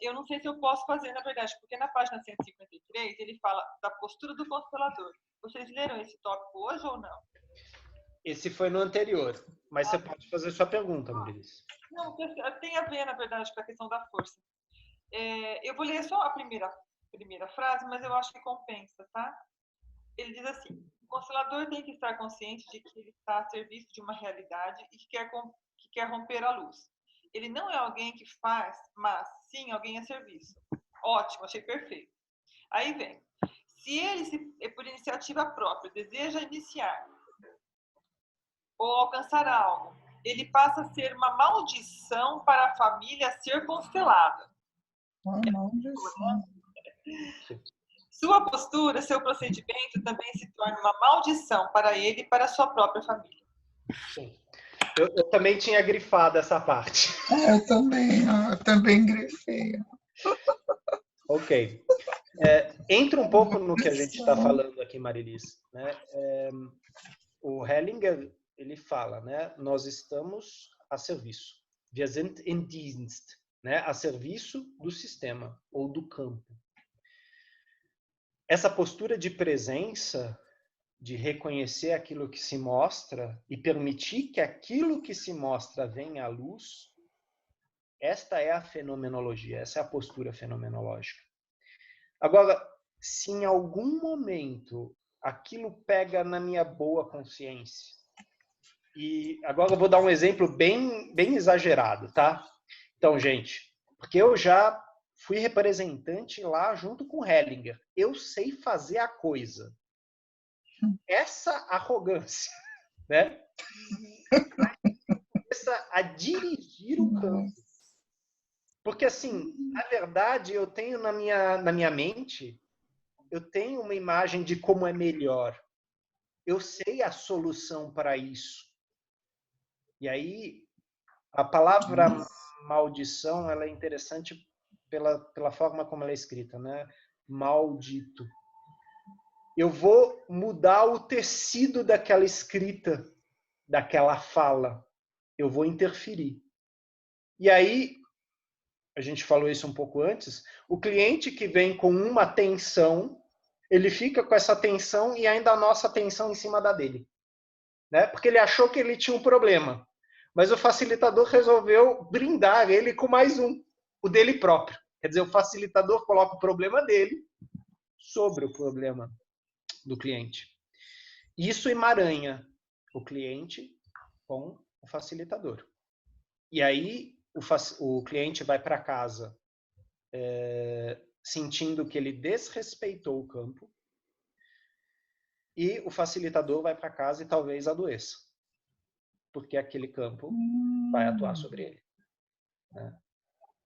[SPEAKER 6] Eu não sei se eu posso fazer, na verdade, porque na página 153 ele fala da postura do constelador. Vocês leram esse tópico hoje ou não?
[SPEAKER 2] Esse foi no anterior, mas você pode fazer sua pergunta, Marilis.
[SPEAKER 6] Não, tem a ver, na verdade, com a questão da força. Eu vou ler só a primeira frase, mas eu acho que compensa, tá? Ele diz assim: o constelador tem que estar consciente de que ele está a serviço de uma realidade e que quer romper a luz. Ele não é alguém que faz, mas sim alguém a serviço. Ótimo, achei perfeito. Aí vem. Se ele, por iniciativa própria, deseja iniciar ou alcançar algo, ele passa a ser uma maldição para a família ser constelada.
[SPEAKER 3] Uma maldição.
[SPEAKER 6] Sua postura, seu procedimento também se torna uma maldição para ele e para a sua própria família.
[SPEAKER 2] Sim. Eu também tinha grifado essa parte.
[SPEAKER 3] Eu também grifei.
[SPEAKER 2] Ok. Entra um pouco no que a gente está falando aqui, Marilis. Né? O Hellinger, ele fala, né? Nós estamos a serviço. Wir sind im Dienst. Né? A serviço do sistema ou do campo. Essa postura de presença, de reconhecer aquilo que se mostra e permitir que aquilo que se mostra venha à luz, esta é a fenomenologia, essa é a postura fenomenológica. Agora, se em algum momento aquilo pega na minha boa consciência. E agora eu vou dar um exemplo bem exagerado, tá? Então, gente, porque eu já fui representante lá junto com Hellinger. Eu sei fazer a coisa. Essa arrogância, né? Começa a dirigir o campo. Porque, assim, na verdade, eu tenho na minha mente, eu tenho uma imagem de como é melhor. Eu sei a solução para isso. E aí, a palavra maldição, ela é interessante pela forma como ela é escrita, né? Maldito. Eu vou mudar o tecido daquela escrita, daquela fala. Eu vou interferir. E aí, a gente falou isso um pouco antes, o cliente que vem com uma tensão, ele fica com essa tensão e ainda a nossa tensão em cima da dele. Né? Porque ele achou que ele tinha um problema. Mas o facilitador resolveu brindar ele com mais um, o dele próprio. Quer dizer, o facilitador coloca o problema dele sobre o problema do cliente. Isso emaranha o cliente com o facilitador. E aí o cliente vai para casa sentindo que ele desrespeitou o campo e o facilitador vai para casa e talvez adoeça, porque aquele campo vai atuar sobre ele. Né?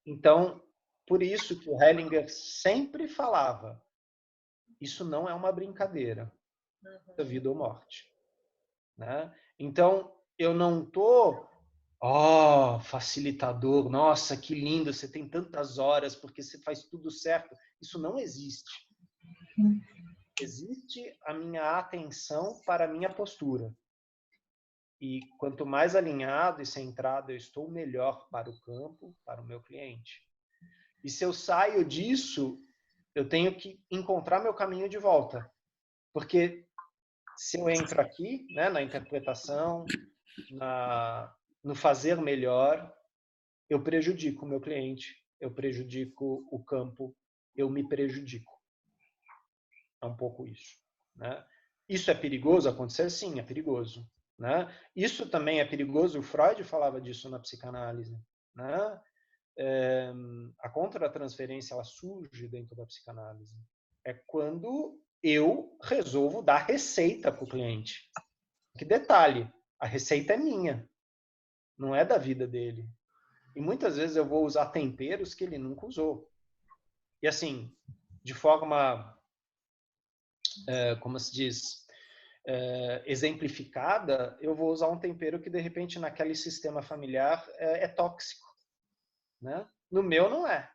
[SPEAKER 2] Então, por isso que o Hellinger sempre falava, isso não é uma brincadeira, é vida ou morte. Né? Então, eu não estou, facilitador, nossa, que lindo, você tem tantas horas porque você faz tudo certo. Isso não existe. Existe a minha atenção para a minha postura. E quanto mais alinhado e centrado eu estou, melhor para o campo, para o meu cliente. E se eu saio disso, eu tenho que encontrar meu caminho de volta. Porque se eu entro aqui, né, na interpretação, no fazer melhor, eu prejudico o meu cliente, eu prejudico o campo, eu me prejudico. É um pouco isso. Né? Isso é perigoso acontecer? Sim, é perigoso. Né? Isso também é perigoso, o Freud falava disso na psicanálise. Né? A contra-transferência ela surge dentro da psicanálise. É quando eu resolvo dar receita para o cliente. Que detalhe, a receita é minha, não é da vida dele. E muitas vezes eu vou usar temperos que ele nunca usou. E assim, de forma, como se diz, exemplificada, eu vou usar um tempero que de repente naquele sistema familiar é tóxico. Né? No meu não é.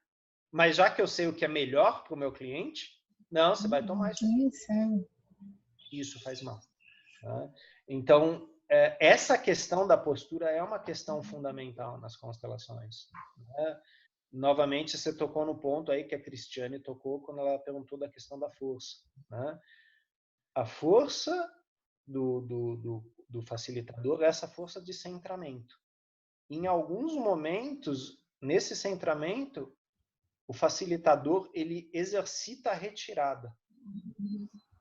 [SPEAKER 2] Mas já que eu sei o que é melhor para o meu cliente, não, você vai tomar isso. Isso faz mal. Tá? Então, essa questão da postura é uma questão fundamental nas constelações. Né? Novamente, você tocou no ponto aí que a Cristiane tocou quando ela perguntou da questão da força. Né? A força do facilitador é essa força de centramento. Em alguns momentos, nesse centramento, o facilitador ele exercita a retirada.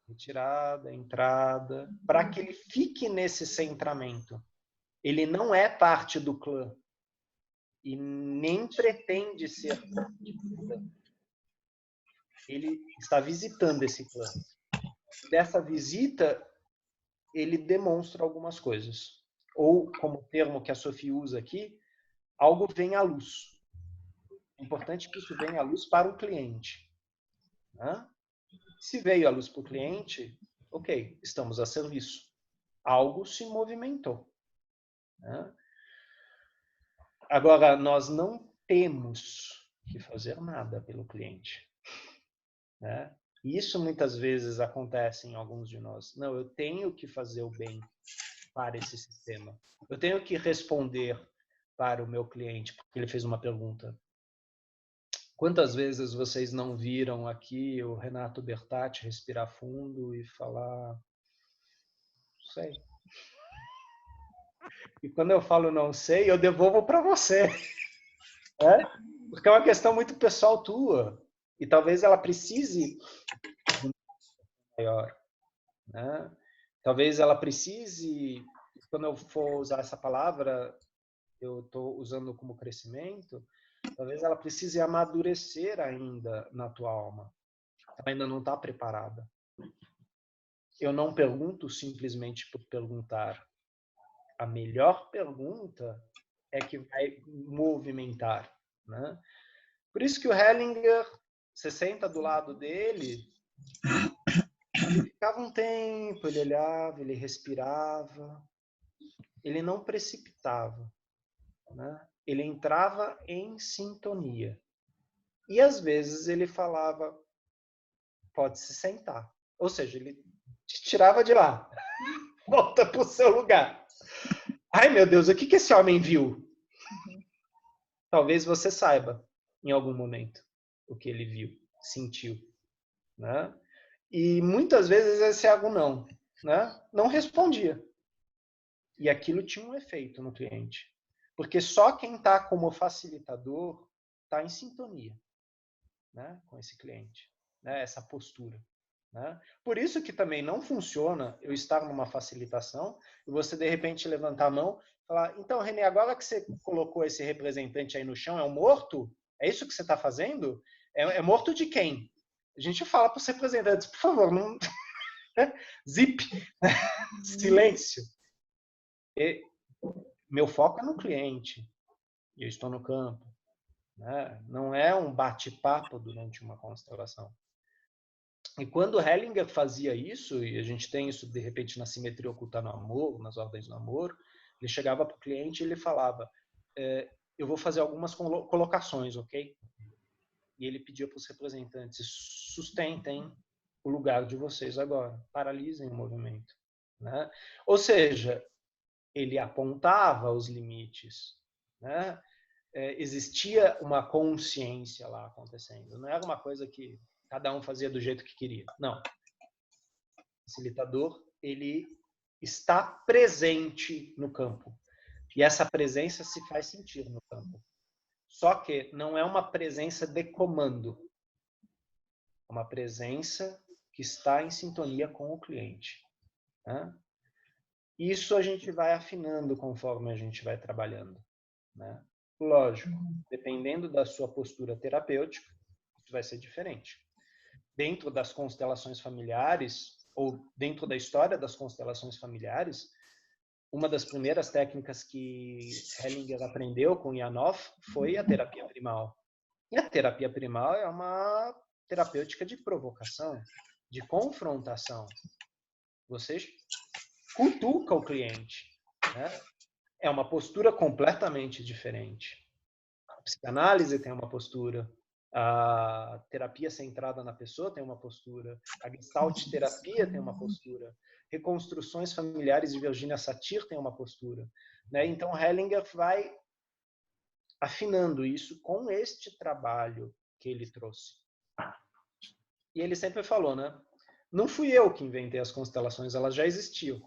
[SPEAKER 2] Retirada, entrada, para que ele fique nesse centramento. Ele não é parte do clã e nem pretende ser parte do clã. Ele está visitando esse clã. Dessa visita, ele demonstra algumas coisas. Ou, como o termo que a Sophie usa aqui, algo vem à luz. É importante que isso venha à luz para o cliente. Né? Se veio à luz para o cliente, ok, estamos a serviço. Algo se movimentou. Né? Agora, nós não temos que fazer nada pelo cliente. Né? Isso muitas vezes acontece em alguns de nós. Não, eu tenho que fazer o bem para esse sistema. Eu tenho que responder para o meu cliente, porque ele fez uma pergunta. Quantas vezes vocês não viram aqui o Renato Bertatti respirar fundo e falar, não sei. E quando eu falo não sei, eu devolvo para você. Porque é uma questão muito pessoal tua. E talvez ela precise de um maior. né? Talvez ela precise, quando eu for usar essa palavra, eu estou usando como crescimento, talvez ela precise amadurecer ainda na tua alma. Ela ainda não está preparada. Eu não pergunto simplesmente por perguntar. A melhor pergunta é que vai movimentar, né? Por isso que o Hellinger, você senta do lado dele, ele ficava um tempo, ele olhava, ele respirava, ele não precipitava, né? Ele entrava em sintonia. E às vezes ele falava, pode se sentar. Ou seja, ele te tirava de lá, volta para o seu lugar. Ai, meu Deus, o que esse homem viu? Talvez você saiba, em algum momento, o que ele viu, sentiu, né? E muitas vezes esse algo não, né? Não respondia. E aquilo tinha um efeito no cliente. Porque só quem está como facilitador está em sintonia, né, com esse cliente, né, essa postura. Né? Por isso que também não funciona eu estar numa facilitação e você de repente levantar a mão e falar, então, René, agora que você colocou esse representante aí no chão, é um morto? É isso que você está fazendo? É morto de quem? A gente fala para os representantes, por favor, não... zip, silêncio. E meu foco é no cliente. Eu estou no campo. Né? Não é um bate-papo durante uma constelação. E quando Hellinger fazia isso, e a gente tem isso de repente na simetria oculta no amor, nas ordens do amor, ele chegava para o cliente e ele falava, eu vou fazer algumas colocações, ok? E ele pedia para os representantes, sustentem o lugar de vocês agora, paralisem o movimento. Né? Ou seja, ele apontava os limites, né? Existia uma consciência lá acontecendo. Não era uma coisa que cada um fazia do jeito que queria. Não. O facilitador, ele está presente no campo. E essa presença se faz sentir no campo. Só que não é uma presença de comando. É uma presença que está em sintonia com o cliente. Né? Isso a gente vai afinando conforme a gente vai trabalhando. Né? Lógico, dependendo da sua postura terapêutica, isso vai ser diferente. Dentro das constelações familiares, ou dentro da história das constelações familiares, uma das primeiras técnicas que Hellinger aprendeu com Janov foi a terapia primal. E a terapia primal é uma terapêutica de provocação, de confrontação. Você cutuca o cliente, né? É uma postura completamente diferente. A psicanálise tem uma postura, a terapia centrada na pessoa tem uma postura, a Gestalt terapia tem uma postura, reconstruções familiares de Virginia Satir tem uma postura. Né? Então, Hellinger vai afinando isso com este trabalho que ele trouxe. E ele sempre falou, né? Não fui eu que inventei as constelações, elas já existiam.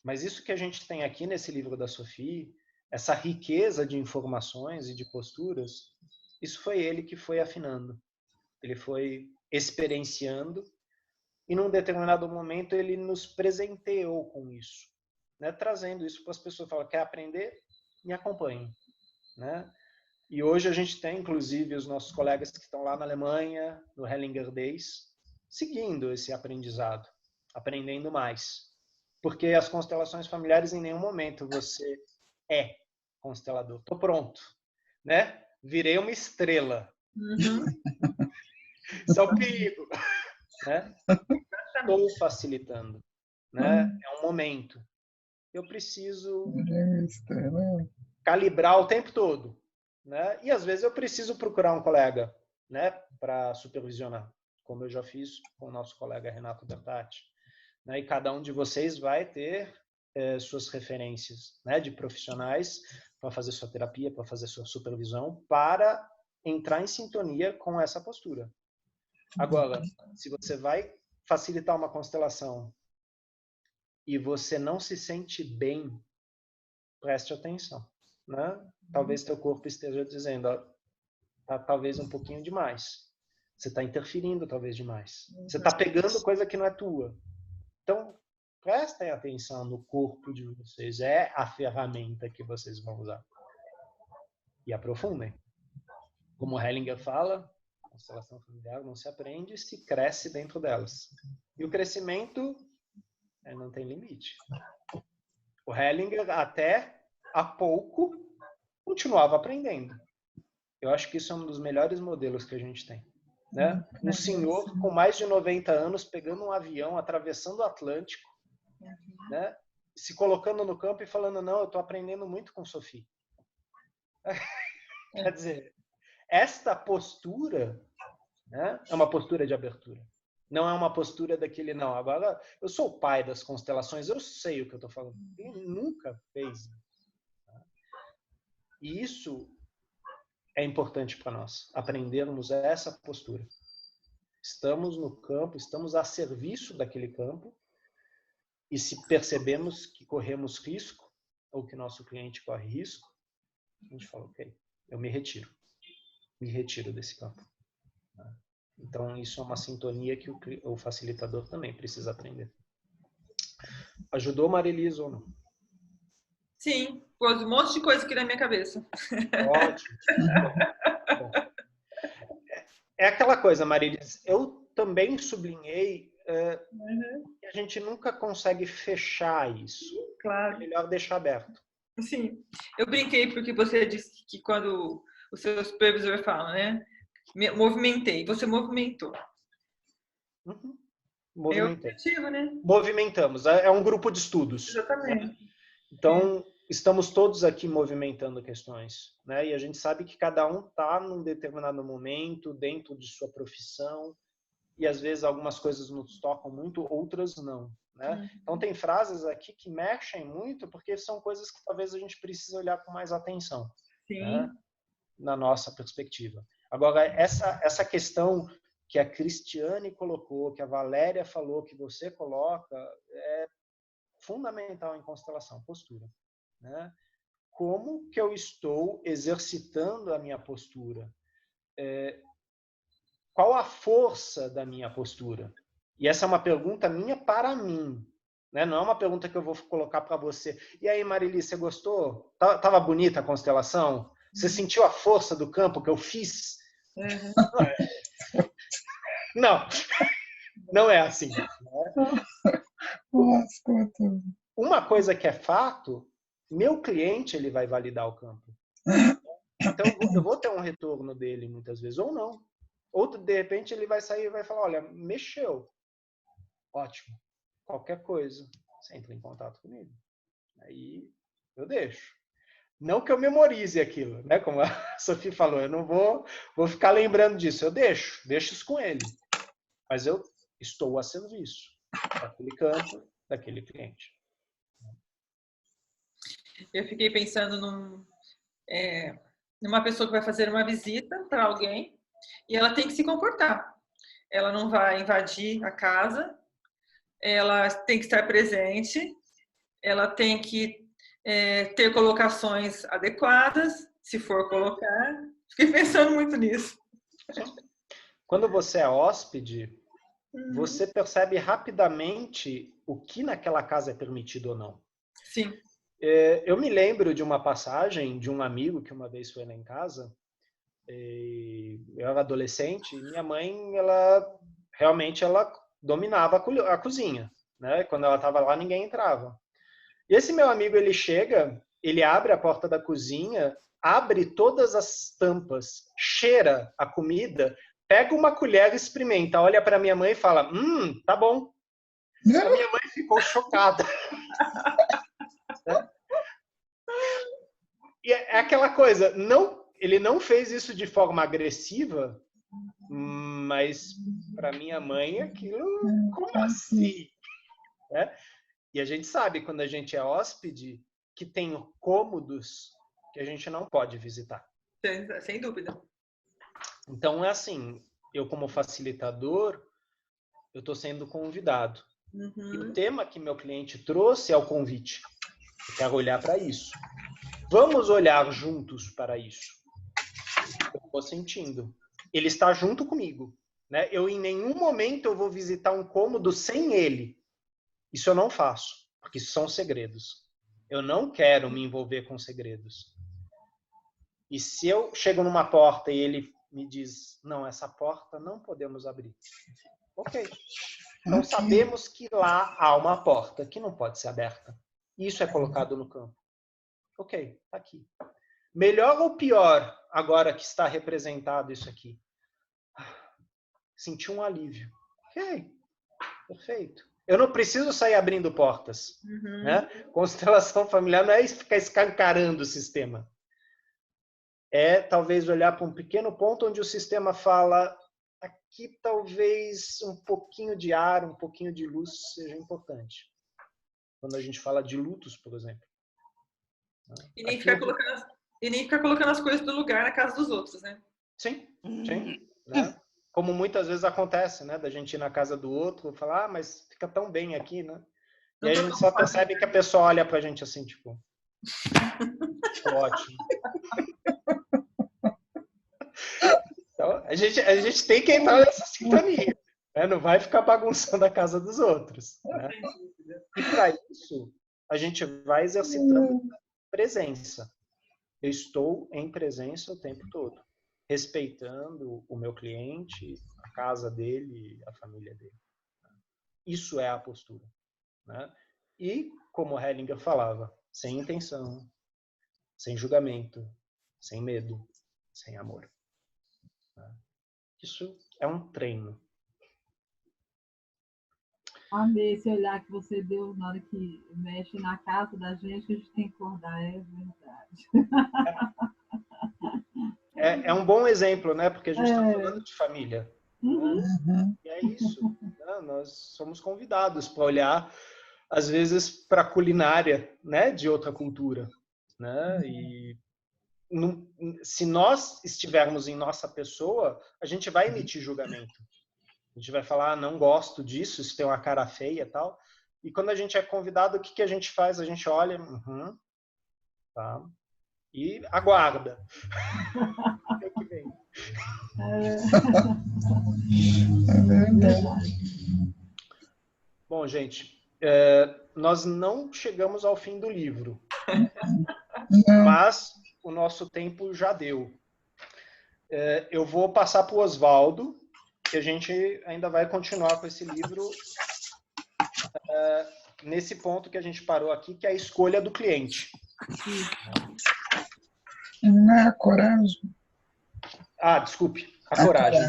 [SPEAKER 2] Mas isso que a gente tem aqui nesse livro da Sophie, essa riqueza de informações e de posturas, isso foi ele que foi afinando. Ele foi experienciando e num determinado momento ele nos presenteou com isso, né? Trazendo isso para as pessoas. Fala, quer aprender? Me acompanhe. Né? E hoje a gente tem, inclusive, os nossos colegas que estão lá na Alemanha, no Hellinger Days, seguindo esse aprendizado, aprendendo mais. Porque as constelações familiares, em nenhum momento você é constelador. Estou pronto, né? Virei uma estrela. Isso é o perigo. Né? Estou facilitando. Né? É um momento. Eu preciso calibrar o tempo todo. Né? E às vezes eu preciso procurar um colega, né, para supervisionar, como eu já fiz com o nosso colega Renato Bertatti. Né? E cada um de vocês vai ter suas referências, né, de profissionais para fazer sua terapia, para fazer sua supervisão, para entrar em sintonia com essa postura. Agora, se você vai facilitar uma constelação e você não se sente bem, preste atenção. Né? Talvez teu corpo esteja dizendo, ó, tá talvez um pouquinho demais. Você está interferindo talvez demais. Você está pegando coisa que não é tua. prestem atenção no corpo de vocês. É a ferramenta que vocês vão usar. E aprofundem. Como Hellinger fala, a constelação familiar não se aprende, se cresce dentro delas. E o crescimento não tem limite. O Hellinger, até há pouco, continuava aprendendo. Eu acho que isso é um dos melhores modelos que a gente tem. Né? Um senhor com mais de 90 anos pegando um avião, atravessando o Atlântico, né? Se colocando no campo e falando, não, eu estou aprendendo muito com Sophie. Quer dizer, esta postura, né, é uma postura de abertura. Não é uma postura daquele, não, agora eu sou o pai das constelações, eu sei o que eu estou falando. Ele nunca fez isso. E isso é importante para nós, aprendermos essa postura. Estamos no campo, estamos a serviço daquele campo, e se percebemos que corremos risco, ou que nosso cliente corre risco, a gente fala, ok, eu me retiro desse campo. Então, isso é uma sintonia que o facilitador também precisa aprender. Ajudou, Marilisa, ou não?
[SPEAKER 6] Sim, pôs um monte de coisa aqui na minha cabeça.
[SPEAKER 2] Ótimo. Bom. É aquela coisa, Marilisa, eu também sublinhei que a gente nunca consegue fechar isso.
[SPEAKER 6] Claro.
[SPEAKER 2] É melhor deixar aberto.
[SPEAKER 6] Sim, eu brinquei porque você disse que quando o seu supervisor fala, né? Movimentei, você movimentou.
[SPEAKER 2] Movimentei.
[SPEAKER 6] É objetivo, né?
[SPEAKER 2] Movimentamos, é um grupo de estudos.
[SPEAKER 6] Exatamente.
[SPEAKER 2] Né? Então, estamos todos aqui movimentando questões, né? E a gente sabe que cada um está num determinado momento, dentro de sua profissão, e às vezes algumas coisas nos tocam muito, outras não, né? Então, tem frases aqui que mexem muito, porque são coisas que talvez a gente precise olhar com mais atenção, né? Na nossa perspectiva. Agora, essa questão que a Cristiane colocou, que a Valéria falou, que você coloca, é fundamental em constelação, postura. Né? Como que eu estou exercitando a minha postura? Qual a força da minha postura? E essa é uma pergunta minha para mim. Né? Não é uma pergunta que eu vou colocar para você. E aí, Marili, você gostou? Tava bonita a constelação? Você sentiu a força do campo que eu fiz? Não é assim. Né? Uma coisa que é fato, meu cliente ele vai validar o campo. Então, eu vou ter um retorno dele muitas vezes, ou não. Ou, de repente, ele vai sair e vai falar, olha, mexeu. Ótimo. Qualquer coisa, você entra em contato comigo. Aí, eu deixo. Não que eu memorize aquilo, né? Como a Sophie falou, eu não vou ficar lembrando disso. Eu deixo isso com ele. Mas eu estou a serviço daquele campo, daquele cliente.
[SPEAKER 6] Eu fiquei pensando numa pessoa que vai fazer uma visita para alguém e ela tem que se comportar. Ela não vai invadir a casa, ela tem que estar presente, ela tem que ter colocações adequadas, se for colocar. Fiquei pensando muito nisso.
[SPEAKER 2] Quando você é hóspede, você percebe rapidamente o que naquela casa é permitido ou não.
[SPEAKER 6] Sim.
[SPEAKER 2] Eu me lembro de uma passagem de um amigo que uma vez foi lá em casa. Eu era adolescente e minha mãe, ela dominava a cozinha. Né? Quando ela estava lá, ninguém entrava. E esse meu amigo, ele chega, ele abre a porta da cozinha, abre todas as tampas, cheira a comida, pega uma colher, experimenta, olha para minha mãe e fala, tá bom. A minha mãe ficou chocada. E é aquela coisa, ele não fez isso de forma agressiva, mas para minha mãe aquilo, como assim? Né? E a gente sabe, quando a gente é hóspede, que tem cômodos que a gente não pode visitar.
[SPEAKER 6] Sem dúvida.
[SPEAKER 2] Então, é assim, eu como facilitador, eu estou sendo convidado. E o tema que meu cliente trouxe é o convite. Eu quero olhar para isso. Vamos olhar juntos para isso. Eu estou sentindo. Ele está junto comigo. Né? Eu, em nenhum momento, eu vou visitar um cômodo sem ele. Isso eu não faço, porque isso são segredos. Eu não quero me envolver com segredos. E se eu chego numa porta e ele me diz, não, essa porta não podemos abrir. Ok. Então sabemos que lá há uma porta que não pode ser aberta. Isso é colocado no campo. Ok, está aqui. Melhor ou pior agora que está representado isso aqui? Senti um alívio. Ok, perfeito. Eu não preciso sair abrindo portas. Né? Constelação familiar não é ficar escancarando o sistema. É talvez olhar para um pequeno ponto onde o sistema fala, aqui talvez um pouquinho de ar, um pouquinho de luz seja importante. Quando a gente fala de lutos, por exemplo.
[SPEAKER 6] E nem ficar colocando as coisas do lugar na casa dos outros, né?
[SPEAKER 2] Sim, sim. Né? Como muitas vezes acontece, né? Da gente ir na casa do outro e falar, mas fica tão bem aqui, né? E aí a gente só percebe que a pessoa olha pra gente assim, tipo... ótimo. Então, a gente tem que entrar nessa sintonia. Né? Não vai ficar bagunçando a casa dos outros. Né? E para isso, a gente vai exercitando presença. Eu estou em presença o tempo todo. Respeitando o meu cliente, a casa dele, a família dele. Isso é a postura. Né? E, como Hellinger falava, sem intenção, sem julgamento, sem medo, sem amor. Isso é um treino.
[SPEAKER 5] Amei esse olhar que você deu na hora que mexe na casa da gente, que a gente tem que acordar, é verdade.
[SPEAKER 2] É um bom exemplo, né? Porque a gente está falando de família. Né? E é isso. Né? Nós somos convidados para olhar, às vezes, para a culinária, né? De outra cultura. Né? E se nós estivermos em nossa pessoa, a gente vai emitir julgamento. A gente vai falar, não gosto disso, isso tem uma cara feia e tal. E quando a gente é convidado, o que a gente faz? A gente olha, tá, e aguarda. O que vem?
[SPEAKER 3] É verdade.
[SPEAKER 2] Bom, gente, nós não chegamos ao fim do livro, mas o nosso tempo já deu. Eu vou passar para o Oswaldo, que a gente ainda vai continuar com esse livro nesse ponto que a gente parou aqui, que é a escolha do cliente.
[SPEAKER 3] Não, a coragem.
[SPEAKER 2] Ah, desculpe, a coragem.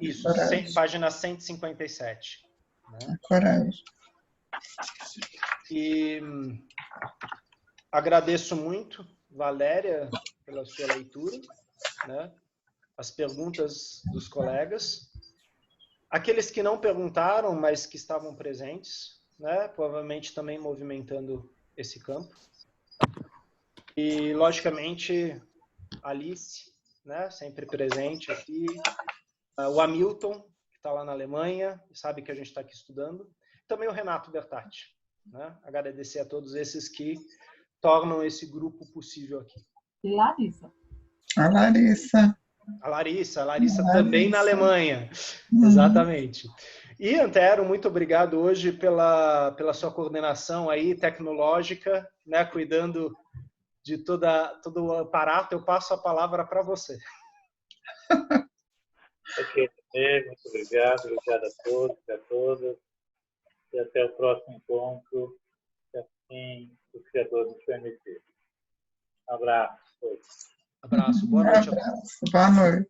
[SPEAKER 2] Isso,
[SPEAKER 3] coragem.
[SPEAKER 2] Página 157. Né?
[SPEAKER 3] A coragem.
[SPEAKER 2] E agradeço muito, Valéria, pela sua leitura, né? As perguntas dos colegas. Aqueles que não perguntaram, mas que estavam presentes, né? Provavelmente também movimentando esse campo. E, logicamente, Alice, né? Sempre presente aqui. O Hamilton, que está lá na Alemanha, sabe que a gente está aqui estudando. Também o Renato Bertatti. Né? Agradecer a todos esses que tornam esse grupo possível aqui.
[SPEAKER 5] E Larissa.
[SPEAKER 3] A Larissa.
[SPEAKER 2] A Larissa também na Alemanha. Exatamente. E, Antero, muito obrigado hoje pela sua coordenação aí tecnológica, né? Cuidando de todo o aparato. Eu passo a palavra para você.
[SPEAKER 1] Ok, muito obrigado a todos e a todas. E até o próximo encontro, se assim o Criador nos permitir. Um abraço.
[SPEAKER 2] Abraço. Boa noite.
[SPEAKER 3] Boa noite.